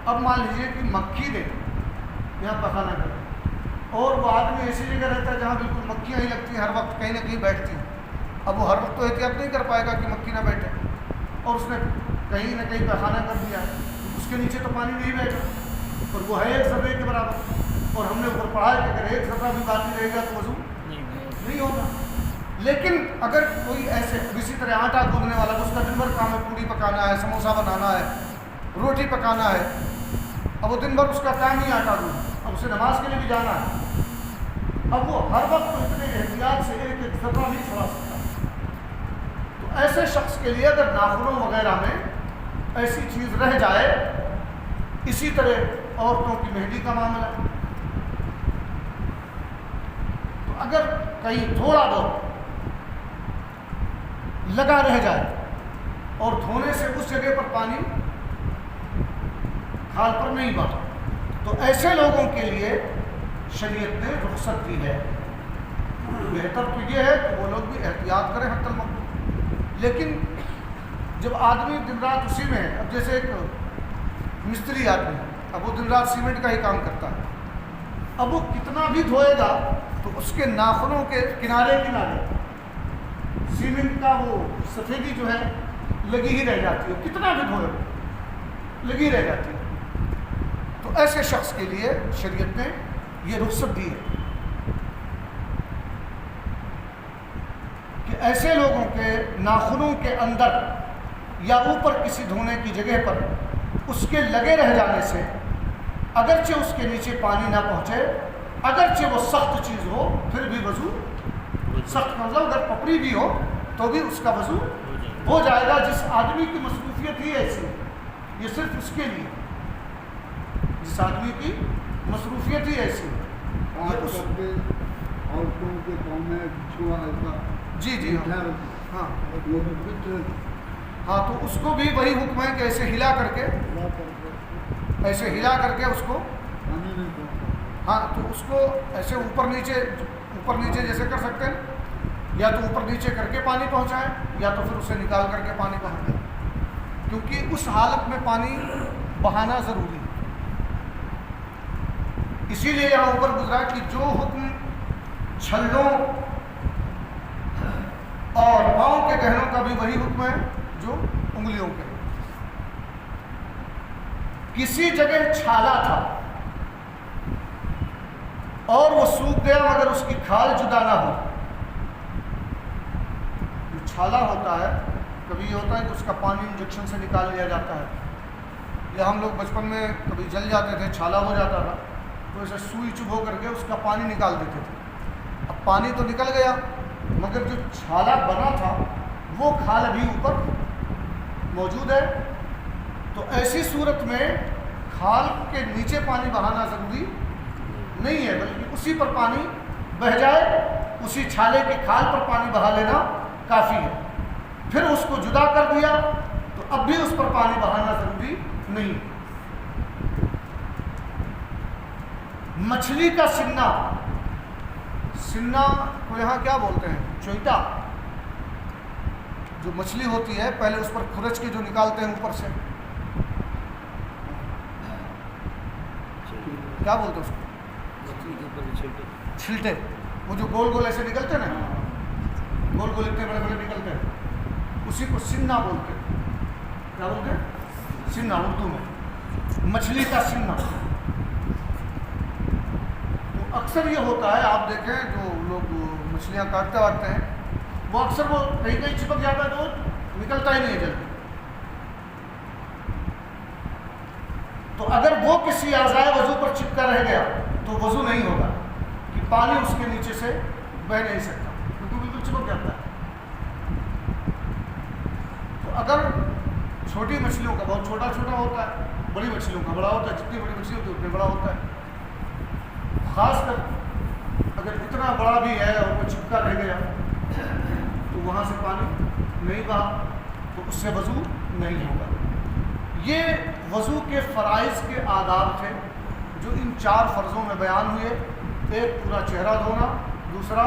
اب مان لیجیے کہ مکھی دے یہاں پخانا کرے اور وہ آدمی ایسی جگہ رہتا ہے جہاں بالکل مکھیاں ہی لگتی ہیں، ہر وقت کہیں نہ کہیں بیٹھتی ہیں۔ اب وہ ہر وقت تو احتیاط نہیں کر پائے گا کہ مکھی نہ بیٹھے، اور اس نے کہیں نہ کہیں پخانا کر دیا، اس کے نیچے تو پانی نہیں بیٹھا اور وہ ہے ایک ذرے کے برابر، اور ہم نے اوپر پڑھا ہے کہ اگر ایک ذرہ بھی باقی رہے گا تو وضو نہیں ہوگا۔ لیکن اگر کوئی ایسے اسی طرح آٹا گوندھنے والا، اس کا دن بھر کام ہے پوری پکانا ہے، سموسا بنانا ہے، روٹی پکانا ہے، اب وہ دن بھر اس کا کام ہی آٹا گوندھنا، اب اسے نماز کے لیے بھی جانا ہے، اب وہ ہر وقت اتنے احتیاط سے ایک ایک ذرہ نہیں چھڑا سکتا. تو ایسے شخص کے لیے اگر ناخنوں وغیرہ میں ایسی چیز رہ جائے، اسی طرح عورتوں کی مہندی کا معاملہ، تو اگر کہیں تھوڑا بہت لگا رہ جائے اور دھونے سے اس جگہ پر پانی کھال پر نہیں بہا، تو ایسے لوگوں کے لیے شریعت نے رخصت دی ہے. بہتر تو یہ ہے کہ وہ لوگ بھی احتیاط کریں حتی الممکن. لیکن جب آدمی دن رات اسی میں ہے، اب جیسے ایک مستری آدمی، اب وہ دن رات سیمنٹ کا ہی کام کرتا ہے، اب وہ کتنا بھی دھوئے گا تو اس کے ناخنوں کے کنارے کنارے سیمنٹ کا وہ سفیدی جو ہے لگی ہی رہ جاتی ہے، کتنا بھی دھوئے لگی رہ جاتی ہے. تو ایسے شخص کے لیے شریعت نے یہ رخصت دی ہے کہ ایسے لوگوں کے ناخنوں کے اندر یا اوپر کسی دھونے کی جگہ پر اس کے لگے رہ جانے سے اگرچہ اس کے نیچے پانی نہ پہنچے، اگرچہ وہ سخت چیز ہو، پھر بھی وضو سخت، مطلب اگر پپڑی بھی ہو تو بھی اس کا وضو ہو جائے گا. جس آدمی کی مصروفیت ہی ایسی، یہ صرف اس کے لیے، جس آدمی کی مصروفیت ہی ایسی ہے. جی جی ہاں ہاں، تو اس کو بھی وہی حکم ہے کہ ایسے ہلا کر کے اس کو، ہاں تو اس کو ایسے اوپر نیچے جیسے کر سکتے ہیں، یا تو اوپر نیچے کر کے پانی پہنچائیں، یا تو پھر اسے نکال کر کے پانی بہا دیں، کیونکہ اس حالت میں پانی بہانا ضروری ہے. اسی لیے یہاں اوپر گزرا کہ جو حکم چھلوں اور پاؤں کے گہنوں کا بھی وہی حکم ہے جو انگلیوں کے. کسی جگہ چھالا تھا اور وہ سوکھ گیا مگر اس کی کھال جدا نہ ہو. جو چھالا ہوتا ہے، کبھی یہ ہوتا ہے کہ اس کا پانی انجیکشن سے نکال لیا جاتا ہے، یا ہم لوگ بچپن میں کبھی جل جاتے تھے، چھالا ہو جاتا تھا تو اسے سوئی چبھو کر کے اس کا پانی نکال دیتے تھے. اب پانی تو نکل گیا مگر جو چھالا بنا تھا وہ کھال ابھی اوپر موجود ہے. تو ایسی صورت میں کھال کے نیچے پانی بہانا ضروری نہیں ہے، بلکہ اسی پر پانی بہہ جائے، اسی چھالے کے کھال پر پانی بہا لینا کافی ہے. پھر اس کو جدا کر دیا تو اب بھی اس پر پانی بہانا ضروری نہیں. مچھلی کا سنہ کو یہاں کیا بولتے ہیں؟ چوئٹا. جو مچھلی ہوتی ہے پہلے اس پر کھرچ کے جو نکالتے ہیں اوپر سے، کیا بولتے ہیں اس کو؟ چھلٹے. وہ جو گول گول ایسے نکلتے ہیں نا، گول گول اتنے بڑے بڑے نکلتے ہیں، اسی کو سنہ بولتے ہیں. کیا بولتے ہیں؟ سنہ، اردو میں مچھلی کا سنہ. تو اکثر یہ ہوتا ہے، آپ دیکھیں جو لوگ مچھلیاں کاٹتے واٹتے ہیں وہ اکثر وہ کہیں کہیں چپک جاتا ہے تو نکلتا ہی نہیں ہے جلدی. تو اگر وہ کسی اعضائے وضو پر چپکا رہ گیا تو وضو نہیں ہوگا، کہ پانی اس کے نیچے سے بہہ نہیں سکتا کیونکہ بالکل چپک جاتا ہے. تو اگر چھوٹی مچھلیوں کا بہت چھوٹا چھوٹا ہوتا ہے، بڑی مچھلیوں کا بڑا ہوتا ہے، جتنی بڑی مچھلی ہوتی ہے اتنا بڑا ہوتا ہے. خاص کر اگر اتنا بڑا بھی ہے اور وہ چپکا رہ گیا تو وہاں سے پانی نہیں بہا تو اس سے وضو نہیں ہوگا. یہ وضو کے فرائض کے آداب تھے جو ان 4 فرضوں میں بیان ہوئے. ایک پورا چہرہ دھونا، دوسرا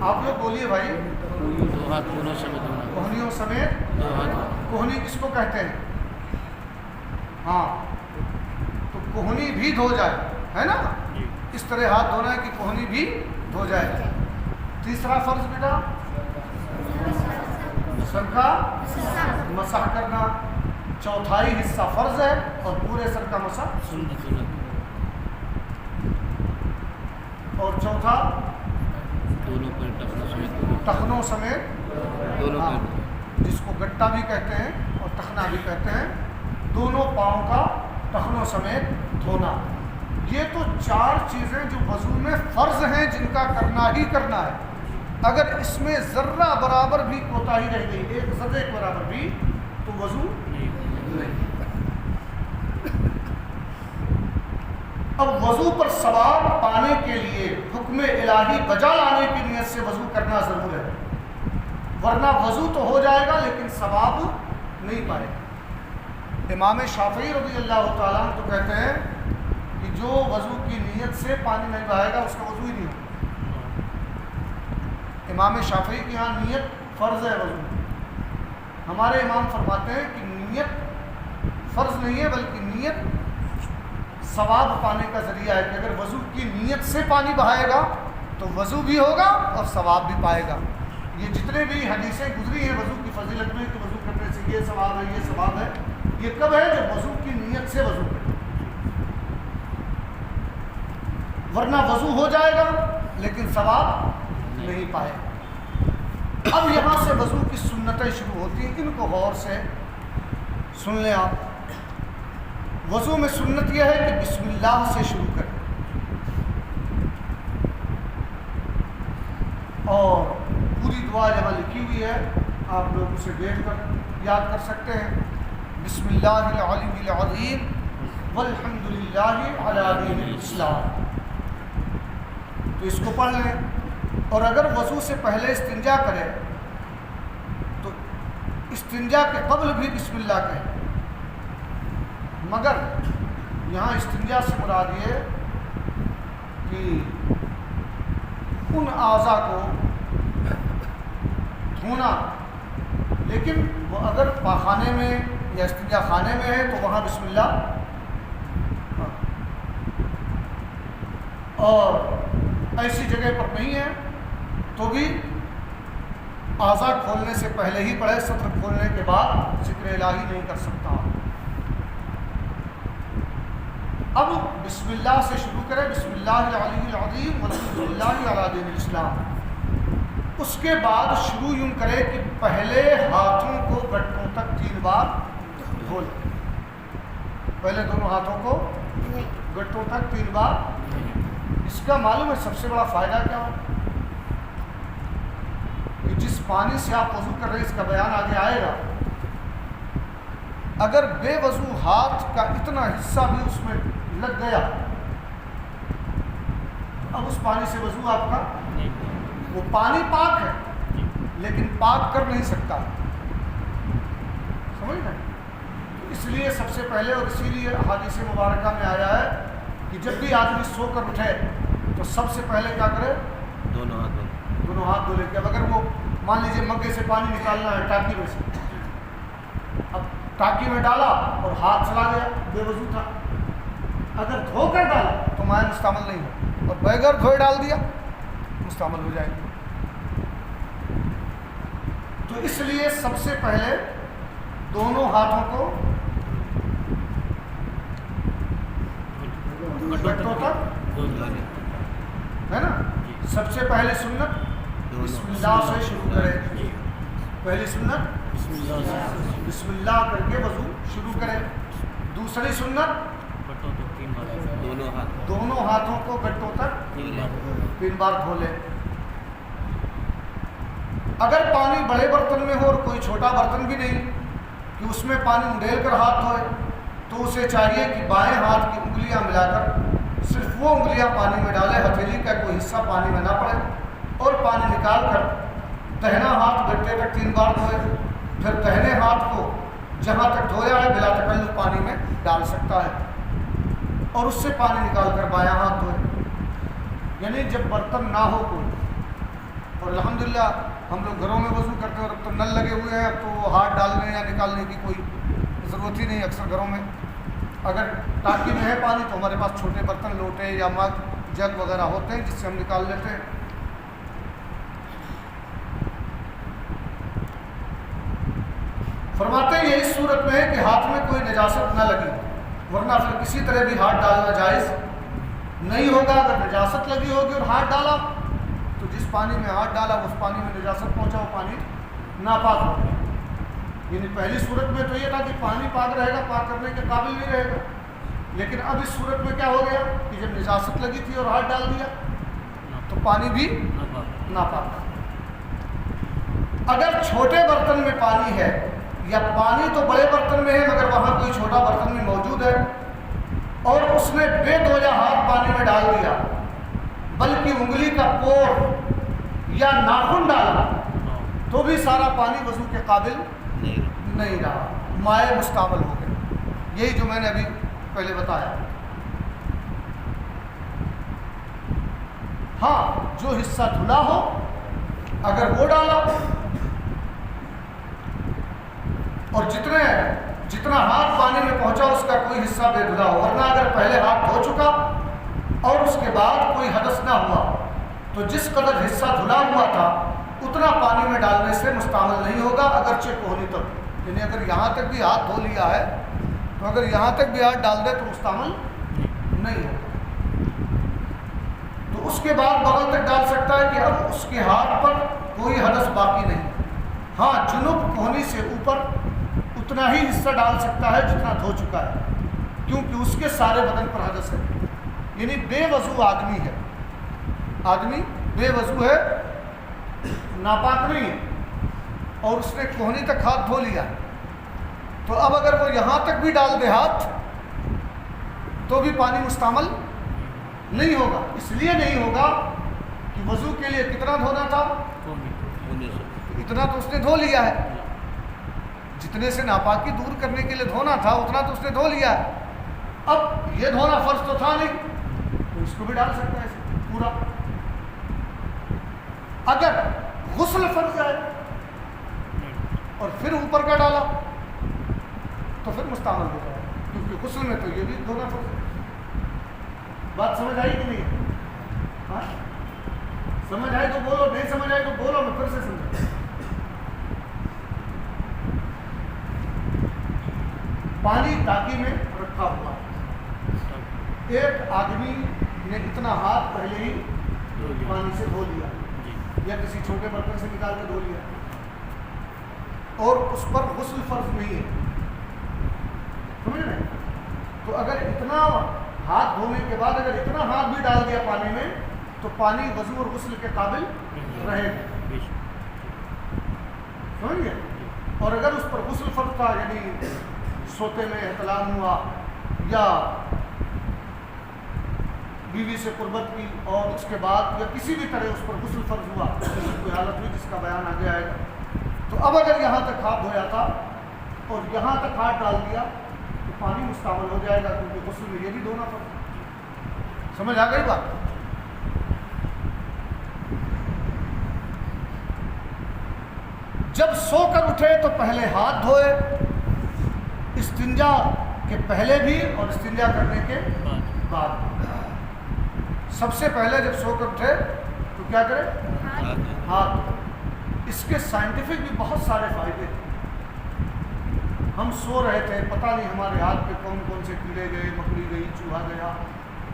آپ لوگ بولیے بھائی، کوہنیوں سمیت. کوہنی کس کو کہتے ہیں؟ ہاں، تو کوہنی بھی دھو جائے، ہے نا؟ اس طرح ہاتھ دھونا ہے کہ کوہنی بھی دھو جائے. تیسرا فرض بیٹا سر کا مسح کرنا. چوتھائی حصہ فرض ہے اور پورے سر کا مسح سنت. اور چوتھا دونوں پیر ٹخنوں سمیت دونوں ہاں، جس کو گٹا بھی کہتے ہیں اور ٹخنا بھی کہتے ہیں، دونوں پاؤں کا ٹخنوں سمیت دھونا۔ یہ تو 4 چیزیں جو وضو میں فرض ہیں، جن کا کرنا ہی کرنا ہے۔ اگر اس میں ذرہ برابر بھی کوتاہی رہ گئی، ایک ذرے کے برابر بھی، تو وضو نہیں۔ اب وضو پر ثواب پانے کے لیے حکم الہی بجا لانے کی نیت سے وضو کرنا ضرور ہے، ورنہ وضو تو ہو جائے گا لیکن ثواب نہیں پائے گا۔ امام شافعی رضی اللہ تعالیٰ عنہ تو کہتے ہیں کہ جو وضو کی نیت سے پانی نہیں بہائے گا اس کا وضو ہی نہیں ہوگا۔ امام شافعی کی یہاں نیت فرض ہے وضو، ہمارے امام فرماتے ہیں کہ نیت فرض نہیں ہے بلکہ نیت ثواب پانے کا ذریعہ ہے، کہ اگر وضو کی نیت سے پانی بہائے گا تو وضو بھی ہوگا اور ثواب بھی پائے گا۔ یہ جتنے بھی حدیثیں گزری ہیں وضو کی فضیلت میں کہ وضو کرنے سے یہ ثواب ہے یہ ثواب ہے، یہ کب ہے؟ جب وضو کی نیت سے وضو کرے، ورنہ وضو ہو جائے گا لیکن ثواب نہیں پائے گا۔ اب یہاں سے وضو کی سنتیں شروع ہوتی ہیں، ان کو غور سے سن لیں آپ۔ وضو میں سنت یہ ہے کہ بسم اللہ سے شروع کریں، اور پوری دعا جہاں لکھی ہوئی ہے آپ لوگ اسے دیکھ کر یاد کر سکتے ہیں۔ بسم اللہ العلی العظیم والحمد للہ علی دین الاسلام، تو اس کو پڑھ لیں۔ اور اگر وضو سے پہلے استنجا کرے تو استنجا کے قبل بھی بسم اللہ کہیں، مگر یہاں استنجا سے مراد یہ کہ ان اعضاء کو دھونا، لیکن وہ اگر پاخانے میں یا استنجا خانے میں ہے تو وہاں بسم اللہ، اور ایسی جگہ پر نہیں ہے تو بھی اعضاء کھولنے سے پہلے ہی پڑھے، سطر کھولنے کے بعد ذکر الہی نہیں کر سکتا۔ اب بسم اللہ سے شروع کرے، بسم اللہ العلی العظیم والحمد للہ علی دین الاسلام۔ اس کے بعد شروع یوں کرے کہ پہلے ہاتھوں کو گٹوں تک 3 بار دھو لے، پہلے دونوں ہاتھوں کو گٹوں تک 3 بار۔ اس کا معلوم ہے سب سے بڑا فائدہ کیا ہو کہ جس پانی سے آپ وضو کر رہے ہیں، اس کا بیان آگے آئے گا، اگر بے وضو ہاتھ کا اتنا حصہ بھی اس میں لگ گیا تو اب اس پانی سے وضو آپ کا، وہ پانی پاک ہے لیکن پاک کر نہیں سکتا، سمجھ گئے؟ تو اس لیے سب سے پہلے، اور اسی لیے احادیث مبارکہ میں آیا ہے کہ جب بھی آدمی سو کر اٹھے تو سب سے پہلے کیا کرے؟ دونوں ہاتھ دھو لے کے۔ اب اگر وہ مان لیجیے مگے سے پانی نکالنا ہے ٹانکی میں سے، اب ٹانکی میں ڈالا اور ہاتھ چلا گیا، بے وضو تھا، اگر دھو کر ڈالا تو مائع مستعمل نہیں ہو، اور بغیر دھوئے ڈال دیا مستعمل ہو جائے گی۔ تو اس لیے سب سے پہلے دونوں ہاتھوں کو گٹوں تک ہے نا، سب سے پہلے سنت بسم اللہ سے شروع کرے، پہلی سنت بسم اللہ کر کے وضو شروع کرے۔ دوسری سنت دونوں ہاتھوں کو گٹوں تک 3 بار دھو لے۔ اگر پانی بڑے برتن میں ہو اور کوئی چھوٹا برتن بھی نہیں کہ اس میں پانی انڈیل کر ہاتھ دھوئے، تو اسے چاہیے کہ بائیں ہاتھ کی انگلیاں ملا کر صرف وہ انگلیاں پانی میں ڈالے، ہتھیلی کا کوئی حصہ پانی میں نہ پڑے، اور پانی نکال کر دہنا ہاتھ گٹے تک 3 بار دھوئے، پھر دہنے ہاتھ کو جہاں تک دھویا ہے بلا تکلف پانی میں ڈال سکتا ہے، اور اس سے پانی نکال کر بایاں ہاتھ دھوئے۔ یعنی جب برتن نہ ہو کوئی، اور الحمدللہ ہم لوگ گھروں میں وضو کرتے ہیں اور اب تو نل لگے ہوئے ہیں، اب تو ہاتھ ڈالنے یا نکالنے کی کوئی ضرورت ہی نہیں اکثر گھروں میں۔ اگر ٹانکی میں ہے پانی تو ہمارے پاس چھوٹے برتن لوٹے یا مگ جگ وغیرہ ہوتے ہیں جس سے ہم نکال لیتے ہیں۔ فرماتے ہیں یہ اس صورت میں ہے کہ ہاتھ میں کوئی نجاست نہ لگی، ورنہ پھر کسی طرح بھی ہاتھ ڈالنا جائز نہیں ہوگا۔ اگر نجاست لگی ہوگی اور ہاتھ ڈالا تو جس پانی میں ہاتھ ڈالا اس پانی میں نجاست پہنچا وہ پانی ناپاک ہو گیا. یعنی پہلی صورت میں تو یہ تھا کہ پانی پاک رہے گا, پاک کرنے کے قابل نہیں رہے گا, لیکن اب اس صورت میں کیا ہو گیا کہ جب نجاست لگی تھی اور ہاتھ ڈال دیا تو پانی بھی ناپاک. اگر چھوٹے برتن میں پانی ہے یا پانی تو بڑے برتن میں ہے مگر وہاں کوئی چھوٹا برتن میں موجود ہے اور اس نے بے دھویا ہاتھ پانی میں ڈال دیا, بلکہ انگلی کا پور یا ناخن ڈالا, تو بھی سارا پانی وضو کے قابل نہیں رہا, مائع مستعمل ہو گیا. یہی جو میں نے ابھی پہلے بتایا. ہاں جو حصہ دھلا ہو اگر وہ ڈالا اور جتنا ہاتھ پانی میں پہنچا اس کا کوئی حصہ بے دھلا ہو, ورنہ اگر پہلے ہاتھ دھو چکا اور اس کے بعد کوئی حدث نہ ہوا تو جس قدر حصہ دھلا ہوا تھا اتنا پانی میں ڈالنے سے مستعمل نہیں ہوگا, اگرچہ کوہنی تک. یعنی اگر یہاں تک بھی ہاتھ دھو لیا ہے تو اگر یہاں تک بھی ہاتھ ڈال دے تو مستعمل نہیں ہوگا. تو اس کے بعد بغل تک ڈال سکتا ہے کہ اب اس کے ہاتھ پر کوئی حدث باقی نہیں. ہاں جنوب کوہنی سے اوپر اتنا ہی حصہ ڈال سکتا ہے جتنا دھو چکا ہے, کیونکہ اس کے سارے بدن پر حدث ہے. یعنی بے وضو آدمی ہے, آدمی بے وضو ہے, ناپاک نہیں ہے, اور اس نے کوہنی تک ہاتھ دھو لیا, تو اب اگر وہ یہاں تک بھی ڈال دے ہاتھ تو بھی پانی مستعمل نہیں ہوگا. اس لیے نہیں ہوگا کہ وضو کے لیے کتنا دھونا تھا, اتنا تو اس نے دھو لیا ہے. جتنے سے ناپاکی دور کرنے کے لیے دھونا تھا اتنا تو اس نے دھو لیا ہے. اب یہ دھونا فرض تو تھا نہیں تو اس کو بھی ڈال سکتا ہے پورا. اگر غسل فرض ہے اور پھر اوپر کا ڈالا تو پھر مستعمل ہو جائے, کیونکہ غسل میں تو یہ بھی دھونا فرض ہے. بات سمجھ آئی کہ نہیں؟ ہاں سمجھ آئی تو بولو, نہیں سمجھ آئی تو بولو, میں پھر سے سمجھا. پانی ٹانکی میں رکھا ہوا, ایک آدمی نے اتنا ہاتھ پہلے ہی پانی سے دھو لیا یا کسی چھوٹے برتن سے نکال کے دھو لیا اور اس پر غسل فرض نہیں ہے, سمجھ رہے؟ تو اگر اتنا ہاتھ دھونے کے بعد اگر اتنا ہاتھ بھی ڈال دیا پانی میں تو پانی وضو اور غسل کے قابل رہے گا, سمجھ گئے؟ اور اگر اس پر غسل فرض تھا, یعنی سوتے میں احتلام ہوا یا بیوی سے قربت کی اور اس کے بعد یا کسی بھی طرح اس پر غسل فرض ہوا, کوئی حالت ہوئی جس کا بیان آگے آئے گا, تو اب اگر یہاں تک ہاتھ دھویا تھا اور یہاں تک ہاتھ ڈال دیا تو پانی مستعمل ہو جائے گا, کیونکہ غسل میں یہ بھی دھونا پڑتا. سمجھ آ گئی بات؟ جب سو کر اٹھے تو پہلے ہاتھ دھوئے, استنجا کے پہلے بھی اور استنجا کرنے کے بعد. سب سے پہلے جب سو کر اٹھے تو کیا کرے؟ ہاتھ. اس کے سائنٹیفک بھی بہت سارے فائدے تھے. ہم سو رہے تھے, پتہ نہیں ہمارے ہاتھ پہ کون کون سے کیڑے گئے, مکڑی گئی, چوہا گیا,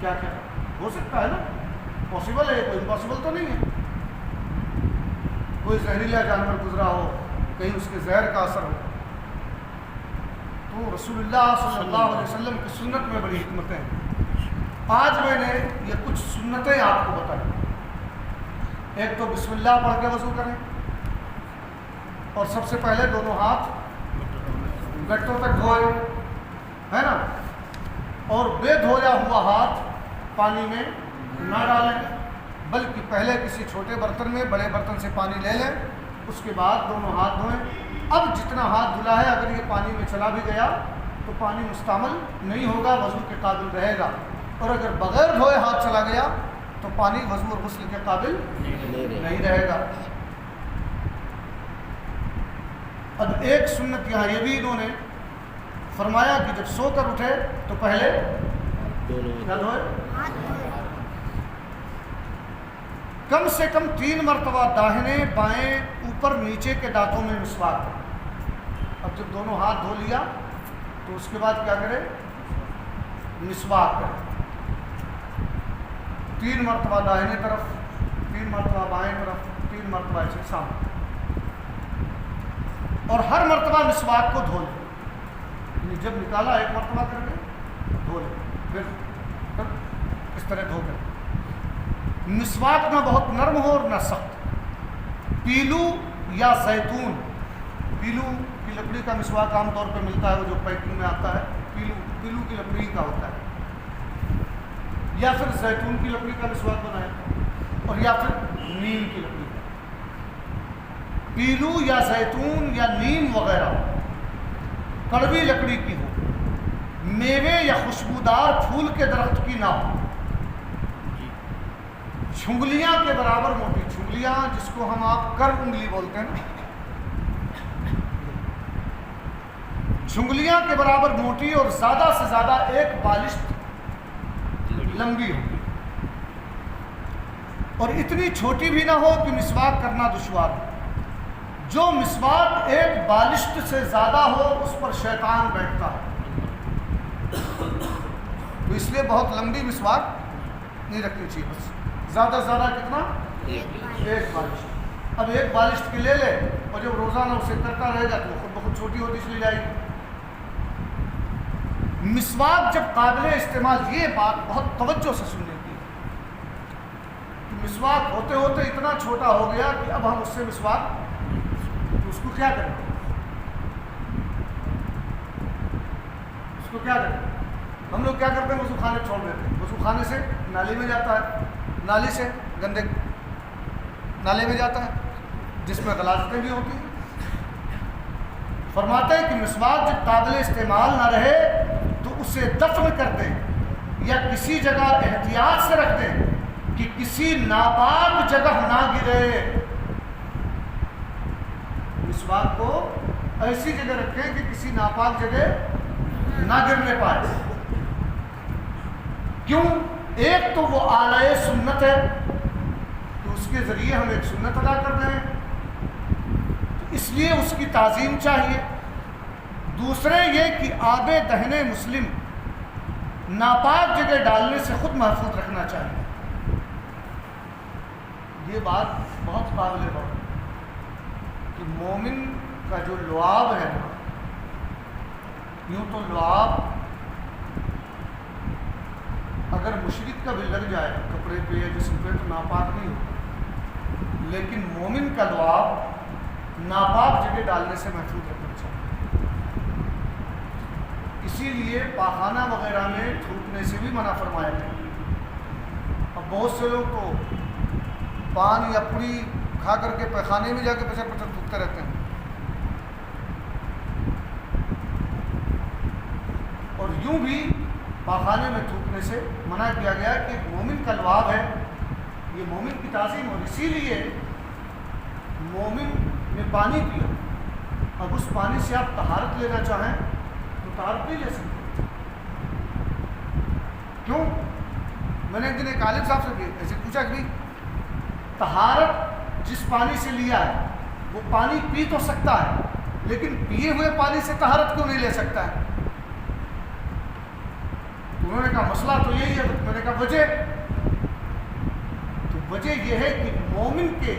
کیا کیا ہو سکتا ہے نا, پاسبل ہے, کوئی امپاسبل تو نہیں ہے. کوئی زہریلا جانور گزرا ہو, کہیں اس کے زہر کا اثر ہو. تو رسول اللہ صلی اللہ علیہ وسلم کی سنت میں بڑی حکمتیں ہیں. آج میں نے یہ کچھ سنتیں آپ کو بتائیں. ایک تو بسم اللہ پڑھ کے وضو کریں, اور سب سے پہلے دونوں ہاتھ گٹوں تک دھوئے, ہے نا, اور بے دھویا ہوا ہاتھ پانی میں نہ ڈالیں, بلکہ پہلے کسی چھوٹے برتن میں بڑے برتن سے پانی لے لیں, اس کے بعد دونوں ہاتھ دھوئیں. اب جتنا ہاتھ دھلا ہے اگر یہ پانی میں چلا بھی گیا تو پانی مستعمل نہیں ہوگا, وضو کے قابل رہے گا. اور اگر بغیر دھوئے ہاتھ چلا گیا تو پانی وضو اور غسل کے قابل نہیں رہے گا. اب ایک سنت یہاں یہ بھی انہوں نے فرمایا کہ جب سو کر اٹھے تو پہلے کیا دھوئے؟ کم سے کم 3 مرتبہ داہنے بائیں اوپر نیچے کے دانتوں میں مسواک کریں. اب جب دونوں ہاتھ دھو لیا تو اس کے بعد کیا کرے؟ مسواک کرے. 3 مرتبہ داہنے طرف, 3 مرتبہ بائیں طرف، 3 مرتبہ ایسے سامنے، اور ہر مرتبہ مسواک کو دھو لیں، یعنی جب نکالا 1 مرتبہ کر کے دھو لیں، پھر اس طرح دھو کر۔ مسواک نہ بہت نرم ہو اور نہ سخت۔ پیلو یا زیتون، پیلو کی لکڑی کا مسواک عام طور پہ ملتا ہے، وہ جو پیکنگ میں آتا ہے پیلو کی لکڑی کا ہوتا ہے، یا پھر زیتون کی لکڑی کا مسواک بنائیں، اور یا پھر نیم کی لکڑی کا۔ پیلو یا زیتون یا نیم وغیرہ کڑوی لکڑی کی ہو، میوے یا خوشبودار پھول کے درخت کی نہ ہو، چھنگلیاں کے برابر موٹی، چھنگلیاں جس کو ہم آپ کر انگلی بولتے ہیں نا، چھنگلیاں کے برابر موٹی اور زیادہ سے زیادہ 1 بالشت لمبی ہو، اور اتنی چھوٹی بھی نہ ہو کہ مسواک کرنا دشوار ہو۔ جو مسواک 1 بالشت سے زیادہ ہو اس پر شیطان بیٹھتا ہے، تو اس لیے بہت لمبی مسواک نہیں رکھنی چاہیے، بس زیادہ سے زیادہ کتنا 1 بالشت۔ اب 1 بالشت کی لے لے اور جب روزانہ اسے کرتا رہے گا تو خود بخود چھوٹی ہوتی چلی جائے گی۔ مسواک جب قابل استعمال، یہ بات بہت توجہ سے سننے کی کہ مسواک ہوتے ہوتے اتنا چھوٹا ہو گیا کہ اب ہم اس سے مسواک، تو اس کو کیا کریں، اس کو کیا کریں؟ ہم لوگ کیا کرتے ہیں، وضو خانے چھوڑ دیتے ہیں، وضو خانے سے نالی میں جاتا ہے، نالی سے گندے نالے میں جاتا ہے جس میں غلاظتیں بھی ہوتی ہیں۔ فرماتے ہیں کہ مسواک جب قابل استعمال نہ رہے تو اسے دفن کر دیں یا کسی جگہ احتیاط سے رکھ دیں کہ کسی ناپاک جگہ نہ گرے۔ مسواک کو ایسی جگہ رکھیں کہ کسی ناپاک جگہ نہ گرنے پائے۔ کیوں؟ ایک تو وہ اعلی سنت ہے کہ اس کے ذریعے ہم ایک سنت ادا کر رہے ہیں، اس لیے اس کی تعظیم چاہیے۔ دوسرے یہ کہ آب دہن مسلم ناپاک جگہ ڈالنے سے خود محفوظ رکھنا چاہیے۔ یہ بات بہت قابل غور ہے کہ مومن کا جو لعاب ہے نا، یوں تو لعاب اگر مشرک کا بھی لگ جائے کپڑے پہ یا جسم پہ تو ناپاک نہیں ہوتا، لیکن مومن کا لعاب ناپاک جگہ ڈالنے سے محفوظ رکھنا چاہیے۔ اسی لیے پاخانہ وغیرہ میں تھوکنے سے بھی منع فرمایا گیا۔ اب بہت سے لوگ تو پان یا پوری کھا کر کے پیخانے میں جا کے پچر پچر تھوکتے رہتے ہیں، اور یوں بھی پاخانے میں تھوکنے سے منع کیا گیا کہ مومن کا لعاب ہے، یہ مومن کی تعظیم، اور اسی لیے مومن نے پانی پیا، اب اس پانی سے آپ طہارت لینا چاہیں تو طہارت نہیں لے سکتے۔ کیوں؟ میں نے ایک دن ایک عالم صاحب سے ایسے پوچھا کہ طہارت جس پانی سے لیا ہے وہ پانی پی تو سکتا ہے، لیکن پیے ہوئے پانی سے طہارت کیوں نہیں لے سکتا ہے؟ انہوں نے کہا مسئلہ تو یہی ہے۔ میں نے کہا وجہ؟ تو وجہ یہ ہے کہ مومن کے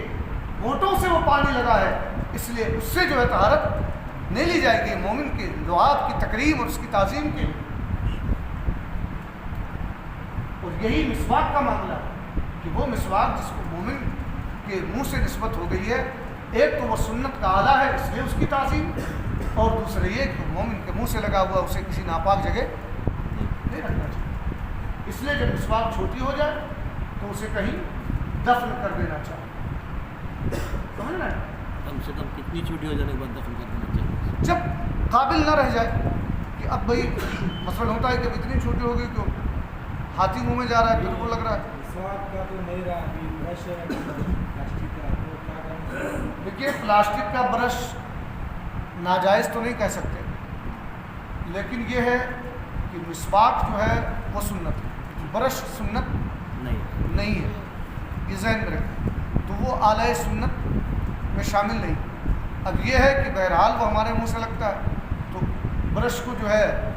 ہونٹوں سے وہ پانی لگا ہے، اس لیے اس سے جو ہے طہارت نہیں لی جائے گی، مومن کے لعاب کی تقریب اور اس کی تعظیم کے لیے۔ اور یہی مسواک کا معاملہ ہے کہ وہ مسواک جس کو مومن کے منہ سے نسبت ہو گئی ہے، ایک تو وہ سنت کا آلہ ہے اس لیے اس کی تعظیم، اور دوسرے یہ کہ مومن کے منہ سے لگا ہوا اسے کسی ناپاک جگہ نہیں رکھنا چاہیے۔ اس لیے جب مسواک چھوٹی ہو جائے تو اسے کہیں دفن کر دینا چاہیے۔ سمجھ رہے ہیں؟ کم سے کم کتنی چھوٹی ہو جانے کے بعد دفن کر دینا چاہیے؟ جب قابل نہ رہ جائے کہ اب بھائی مثلاً ہوتا ہے کہ اتنی چھوٹی ہو گئی کہ ہاتھی منہ میں جا رہا ہے، پھر کو لگ رہا ہے۔ دیکھیے پلاسٹک کا برش ناجائز تو نہیں کہہ سکتے، لیکن یہ ہے کہ مسواک جو ہے وہ سنت ہے، برش سنت نہیں ہے، یہ ذہن میں رکھیں، تو وہ اعلی سنت میں شامل نہیں۔ اب یہ ہے کہ بہرحال وہ ہمارے منہ سے لگتا ہے تو برش کو جو ہے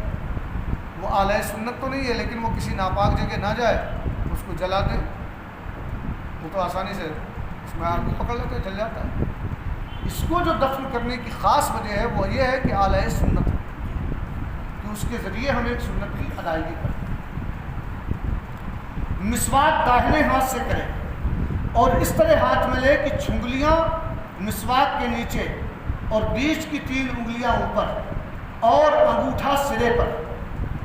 وہ اعلی سنت تو نہیں ہے، لیکن وہ کسی ناپاک جگہ نہ جائے، اس کو جلا دیں وہ تو آسانی سے اس میں آگ پکڑ لیتے جل جاتا ہے. اس کو جو دفن کرنے کی خاص وجہ ہے وہ یہ ہے کہ اعلی سنت ہے کہ اس کے ذریعے ہم ایک سنت کی ادائیگی کریں. مسواک داہنے ہاتھ سے کریں اور اس طرح ہاتھ میں لے کہ چھنگلیاں مسواک کے نیچے اور بیچ کی 3 انگلیاں اوپر اور انگوٹھا سرے پر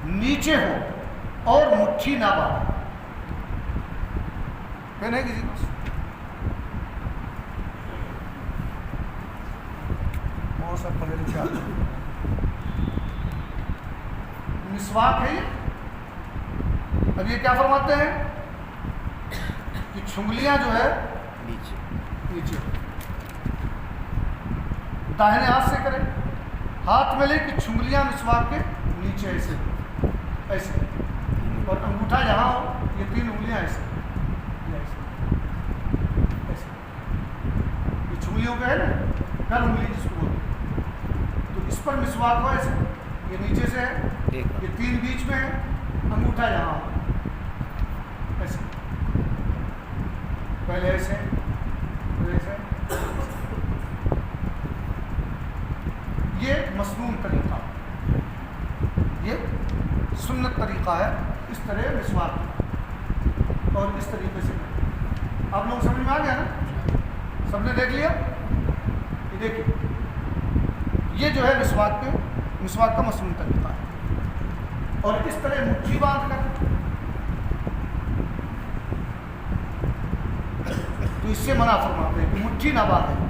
نیچے ہو اور مٹھی نہ باندھے. پہنے کسی کو اور سب پڑھے لکھے آتے ہیں. مسواک ہے یہ. اب یہ کیا فرماتے ہیں کہ چھنگلیاں جو ہے نیچے داہنے ہاتھ سے کریں, ہاتھ میں لے کہ چھنگلیاں مسواک کے نیچے ایسے ایسے اور انگوٹھا جہاں ہو یہ 3 انگلیاں ایسے ایسے. یہ چھنگلیوں کا ہے نا کر انگلی جس کو بولتے, تو اس پر مسواک ہو ایسے, یہ نیچے سے ہے, یہ 3 بیچ میں ہے, انگوٹھا یہاں ہو ایسے, پہلے ایسے ایسے. یہ مسنون طریقہ, یہ سنت طریقہ ہے. اس طرح مسواک اور اس طریقے سے آپ لوگ سمجھ میں آ گیا نا, سب نے دیکھ لیا. یہ دیکھیے یہ جو ہے مسواک کا مسنون طریقہ ہے. اور اس طرح مٹھی باندھ کر, تو اس سے منع فرماتے ہیں کہ مٹھی نہ باندھیں.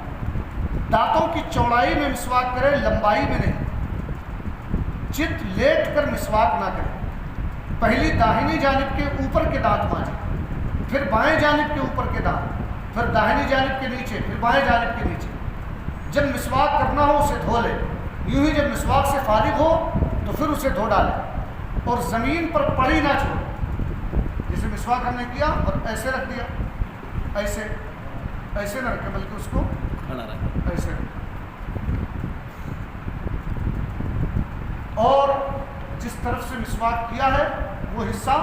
دانتوں کی چوڑائی میں مسواک کرے, لمبائی میں نہیں. چت لیٹ کر مسواک نہ کرے. پہلی داہنی جانب کے اوپر کے دانت مانجے, پھر بائیں جانب کے اوپر کے دانت, پھر داہنی جانب کے نیچے, پھر بائیں جانب کے نیچے. جب مسواک کرنا ہو اسے دھو لے. یوں ہی جب مسواک سے فارغ ہو تو پھر اسے دھو ڈالے اور زمین پر پڑی نہ چھوڑے. جیسے مسواک ہم نے کیا اور ایسے رکھ دیا, ایسے ایسے نہ رکھے بلکہ اس کو ایسے. اور جس طرف سے مسواک کیا ہے وہ حصہ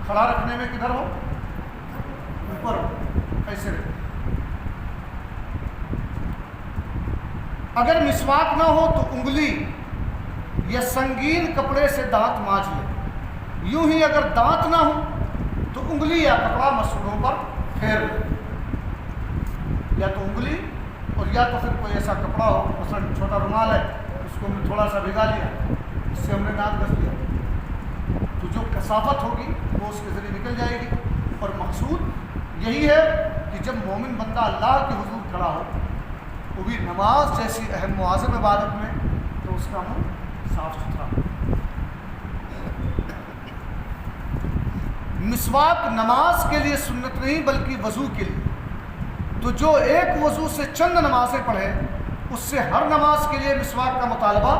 کھڑا رکھنے میں کدھر ہو, اوپر ہو, ایسے رکھے. اگر مسواک نہ ہو تو انگلی یا سنگین کپڑے سے دانت مانج لے. یوں ہی اگر دانت نہ ہو تو انگلی یا کپڑا مسوڑوں پر پھیر لے. یا تو انگلی اور یا تو پھر کوئی ایسا کپڑا ہو, مثلا چھوٹا رومال ہے اس کو ہم نے تھوڑا سا بھگا لیا, اس سے ہم نے دانت گھس لیا, تو جو کثافت ہوگی وہ اس کے ذریعے نکل جائے گی. اور مقصود یہی ہے کہ جب مومن بندہ اللہ کے حضور کھڑا ہو, وہ بھی نماز جیسی اہم معظم عبادت میں, تو اس کا منہ صاف ستھرا. مسواک نماز کے لیے سنت نہیں بلکہ وضو کے لیے. تو جو ایک وضو سے چند نمازیں پڑھے اس سے ہر نماز کے لیے مسواک کا مطالبہ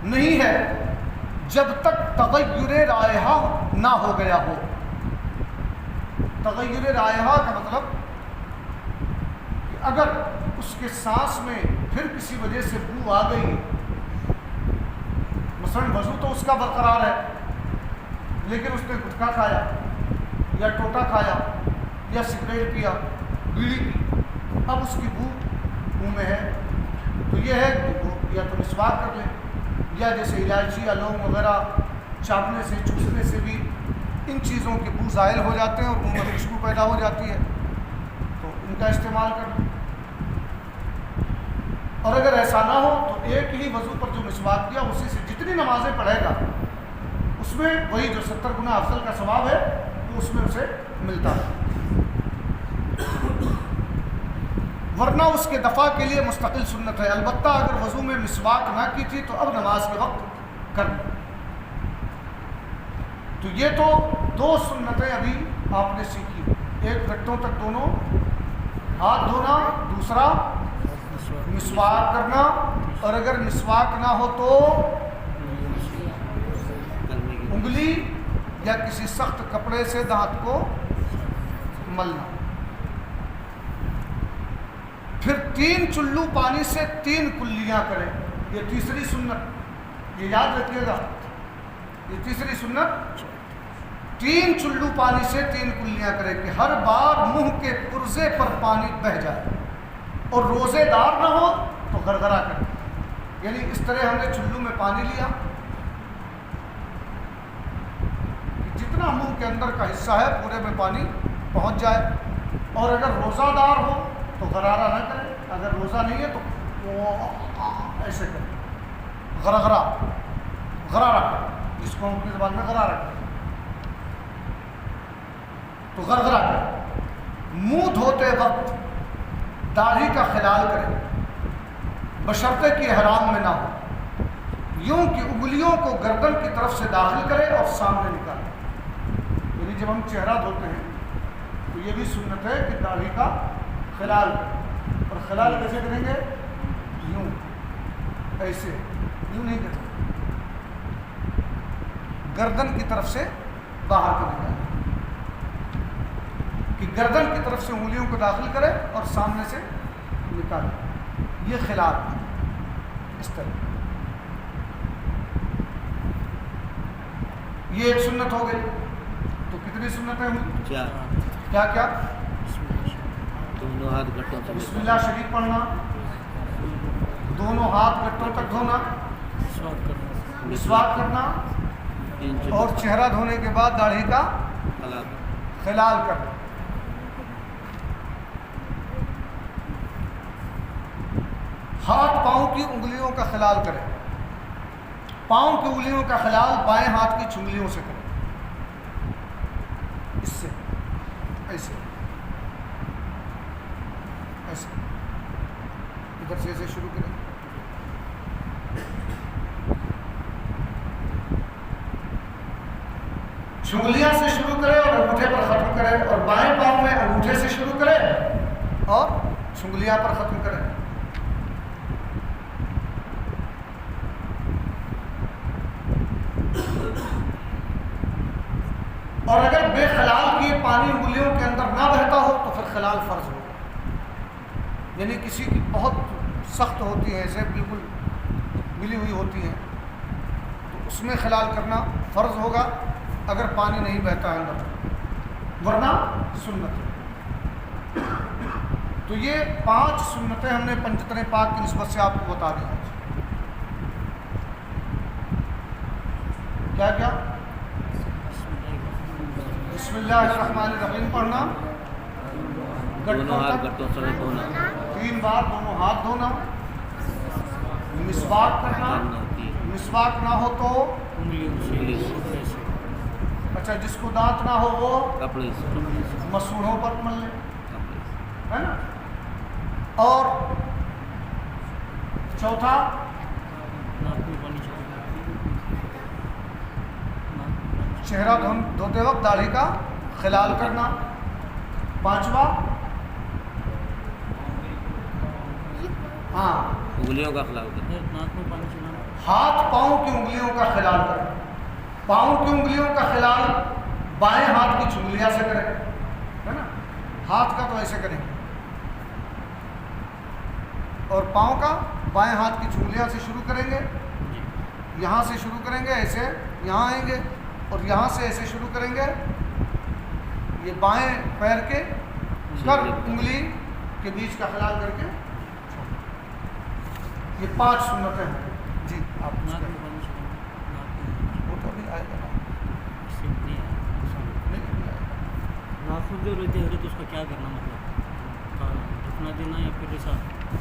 نہیں ہے جب تک تغیر رائحہ نہ ہو گیا ہو. تغیر رائحہ کا مطلب کہ اگر اس کے سانس میں پھر کسی وجہ سے بو آ گئی, مثلا وضو تو اس کا برقرار ہے لیکن اس نے گٹکا کھایا یا ٹوٹا کھایا یا سگریٹ پیا, بیڑی پی, اب اس کی بو منہ میں ہے, تو یہ ہے کہ وہ یا تو مسواک کر لیں, یا جیسے الائچی یا لونگ وغیرہ چاپنے سے چوسنے سے بھی ان چیزوں کے بو زائل ہو جاتے ہیں اور منہ میں خوشبو پیدا ہو جاتی ہے, تو ان کا استعمال کر لیں. اور اگر ایسا نہ ہو تو ایک ہی وضو پر جو مسواک کیا اسی سے جتنی نمازیں پڑھے گا اس میں وہی جو 70 گنا افضل کا ثواب ہے وہ اس میں اسے ملتا ہے. ورنہ اس کے دفع کے لیے مستقل سنت ہے. البتہ اگر وضو میں مسواک نہ کی تھی تو اب نماز کے وقت کر لیں. تو یہ تو 2 سنتیں ابھی آپ نے سیکھی, ایک گھٹوں تک دونوں ہاتھ دھونا, دوسرا مسواک کرنا, اور اگر مسواک نہ ہو تو انگلی یا کسی سخت کپڑے سے دانت کو ملنا. پھر 3 چلو پانی سے 3 کلیاں کریں. یہ تیسری سنت, یہ یاد رکھیے گا, یہ تیسری سنت 3 چلو پانی سے 3 کلیاں کرے کہ ہر بار منہ کے پرزے پر پانی بہہ جائے، اور روزے دار نہ ہو تو غرغرہ کرے. یعنی اس طرح ہم نے چلو میں پانی لیا، جتنا منہ کے اندر کا حصہ ہے پورے میں پانی پہنچ جائے. اور اگر روزہ دار ہو تو غرارہ نہ کرے، اگر روزہ نہیں ہے تو ایسے کرے، غرغرہ کرے، جس کو ہم اپنی زبان میں غرارہ کرے تو غرغرہ کرے. منہ دھوتے وقت داڑھی کا خلال کرے بشرطے کہ احرام میں نہ ہو، یوں کہ انگلیوں کو گردن کی طرف سے داخل کرے اور سامنے نکالے. یعنی جب ہم چہرہ دھوتے ہیں تو یہ بھی سنت ہے کہ داڑھی کا خلال کریں. اور خلال کیسے کریں گے؟ یوں، ایسے، یوں نہیں کریں، گردن کی طرف سے باہر کر نکالے، کہ گردن کی طرف سے انگلیوں کو داخل کرے اور سامنے سے نکالے. یہ خلال ہے. اس طرح یہ ایک سنت ہو گئی. تو کتنی سنتیں ہوئی؟ کیا کیا؟ دونوں ہاتھ گٹوں سے بسم اللہ شریف پڑھنا، دونوں ہاتھ گٹوں تک دھونا، مسواک کرنا، اور چہرہ دھونے کے بعد داڑھی کا خلال کرنا. ہاتھ پاؤں کی انگلیوں کا خلال کرے. پاؤں کی انگلیوں کا خلال بائیں ہاتھ کی چنگلیوں سے کرے، اس سے ایسے ایسے، ادھر سے ایسے شروع کریں. چنگلیاں سے شروع کرے اور انگوٹھے پر ختم کرے، اور بائیں پاؤں میں انگوٹھے سے شروع کرے اور چنگلیاں پر ختم کرے. اور اگر بے خلال کیے پانی انگلیوں کے اندر نہ بہتا ہو تو پھر خلال فرض ہوگا. یعنی کسی کی بہت سخت ہوتی ہے، ایسے بالکل ملی ہوئی ہوتی ہیں، تو اس میں خلال کرنا فرض ہوگا اگر پانی نہیں بہتا ہے اندر، ورنہ سنت ہے. تو یہ 5 سنتیں ہم نے پنجتن پاک کی نسبت سے آپ کو بتا دی. کیا کیا؟ بسم اللہ الرحمن الرحیم پڑھنا، دونوں ہاتھ گٹوں سے دھونا، 3 بار دونوں ہاتھ دھونا، مسواک کرنا، مسواک نہ ہو تو انگلی سے، اچھا جس کو دانت نہ ہو وہ کپڑے سے، مسوڑوں پر مل لے، کپڑے سے. ہے نا. اور چوتھا چہرہ دھوتے وقت داڑھی کا خلال کرنا. 5واں ہاں انگلیوں کا خلال کرنا، ہاتھ پاؤں کی انگلیوں کا خلال کرنا. پاؤں کی انگلیوں کا خلال بائیں ہاتھ کی چنگلیاں سے کریں، ہے نا. ہاتھ کا تو ایسے کریں، اور پاؤں کا بائیں ہاتھ کی چنگلیاں سے شروع کریں گے. یہاں سے شروع کریں گے، ایسے یہاں آئیں گے، اور یہاں سے ایسے شروع کریں گے. یہ بائیں پیر کے کر انگلی کے بیچ کا خلال کر کے. یہ 5 سنتیں ہیں. جی آپ وہ تو ابھی آئے گا ناخن جو رہتے ہیں تو اس کا کیا کرنا، مطلب ڈھکنا دینا یا پھر ایسا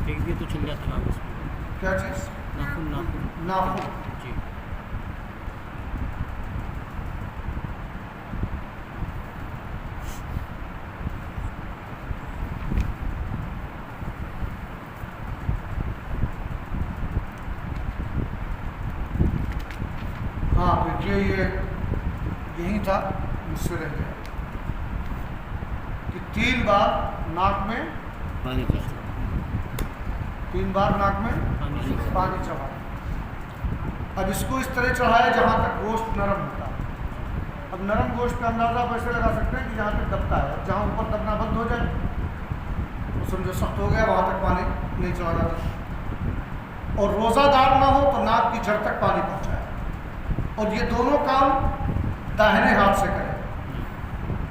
پھینک دیا تو چل جاتا کاغذ پہ؟ کیا چیز؟ ناخن. جی. ہاں دیکھیے یہ یہی تھا، مجھ سے رہ گیا کہ 3 بار ناک میں پانی کا 3 بار ناک میں پانی چڑھا. اب اس کو اس طرح چڑھائے جہاں تک گوشت نرم ہوتا ہے. اب نرم گوشت کا اندازہ آپ ایسے لگا سکتے ہیں کہ جہاں تک دبتا ہے، جہاں اوپر دبنا بند ہو جائے تو سمجھو سخت ہو گیا، وہاں تک پانی نہیں چڑھا جاتا. اور روزہ دار نہ ہو تو ناک کی جڑ تک پانی پہنچائے. اور یہ دونوں کام داہنے ہاتھ سے کرے.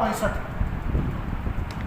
65,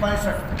65।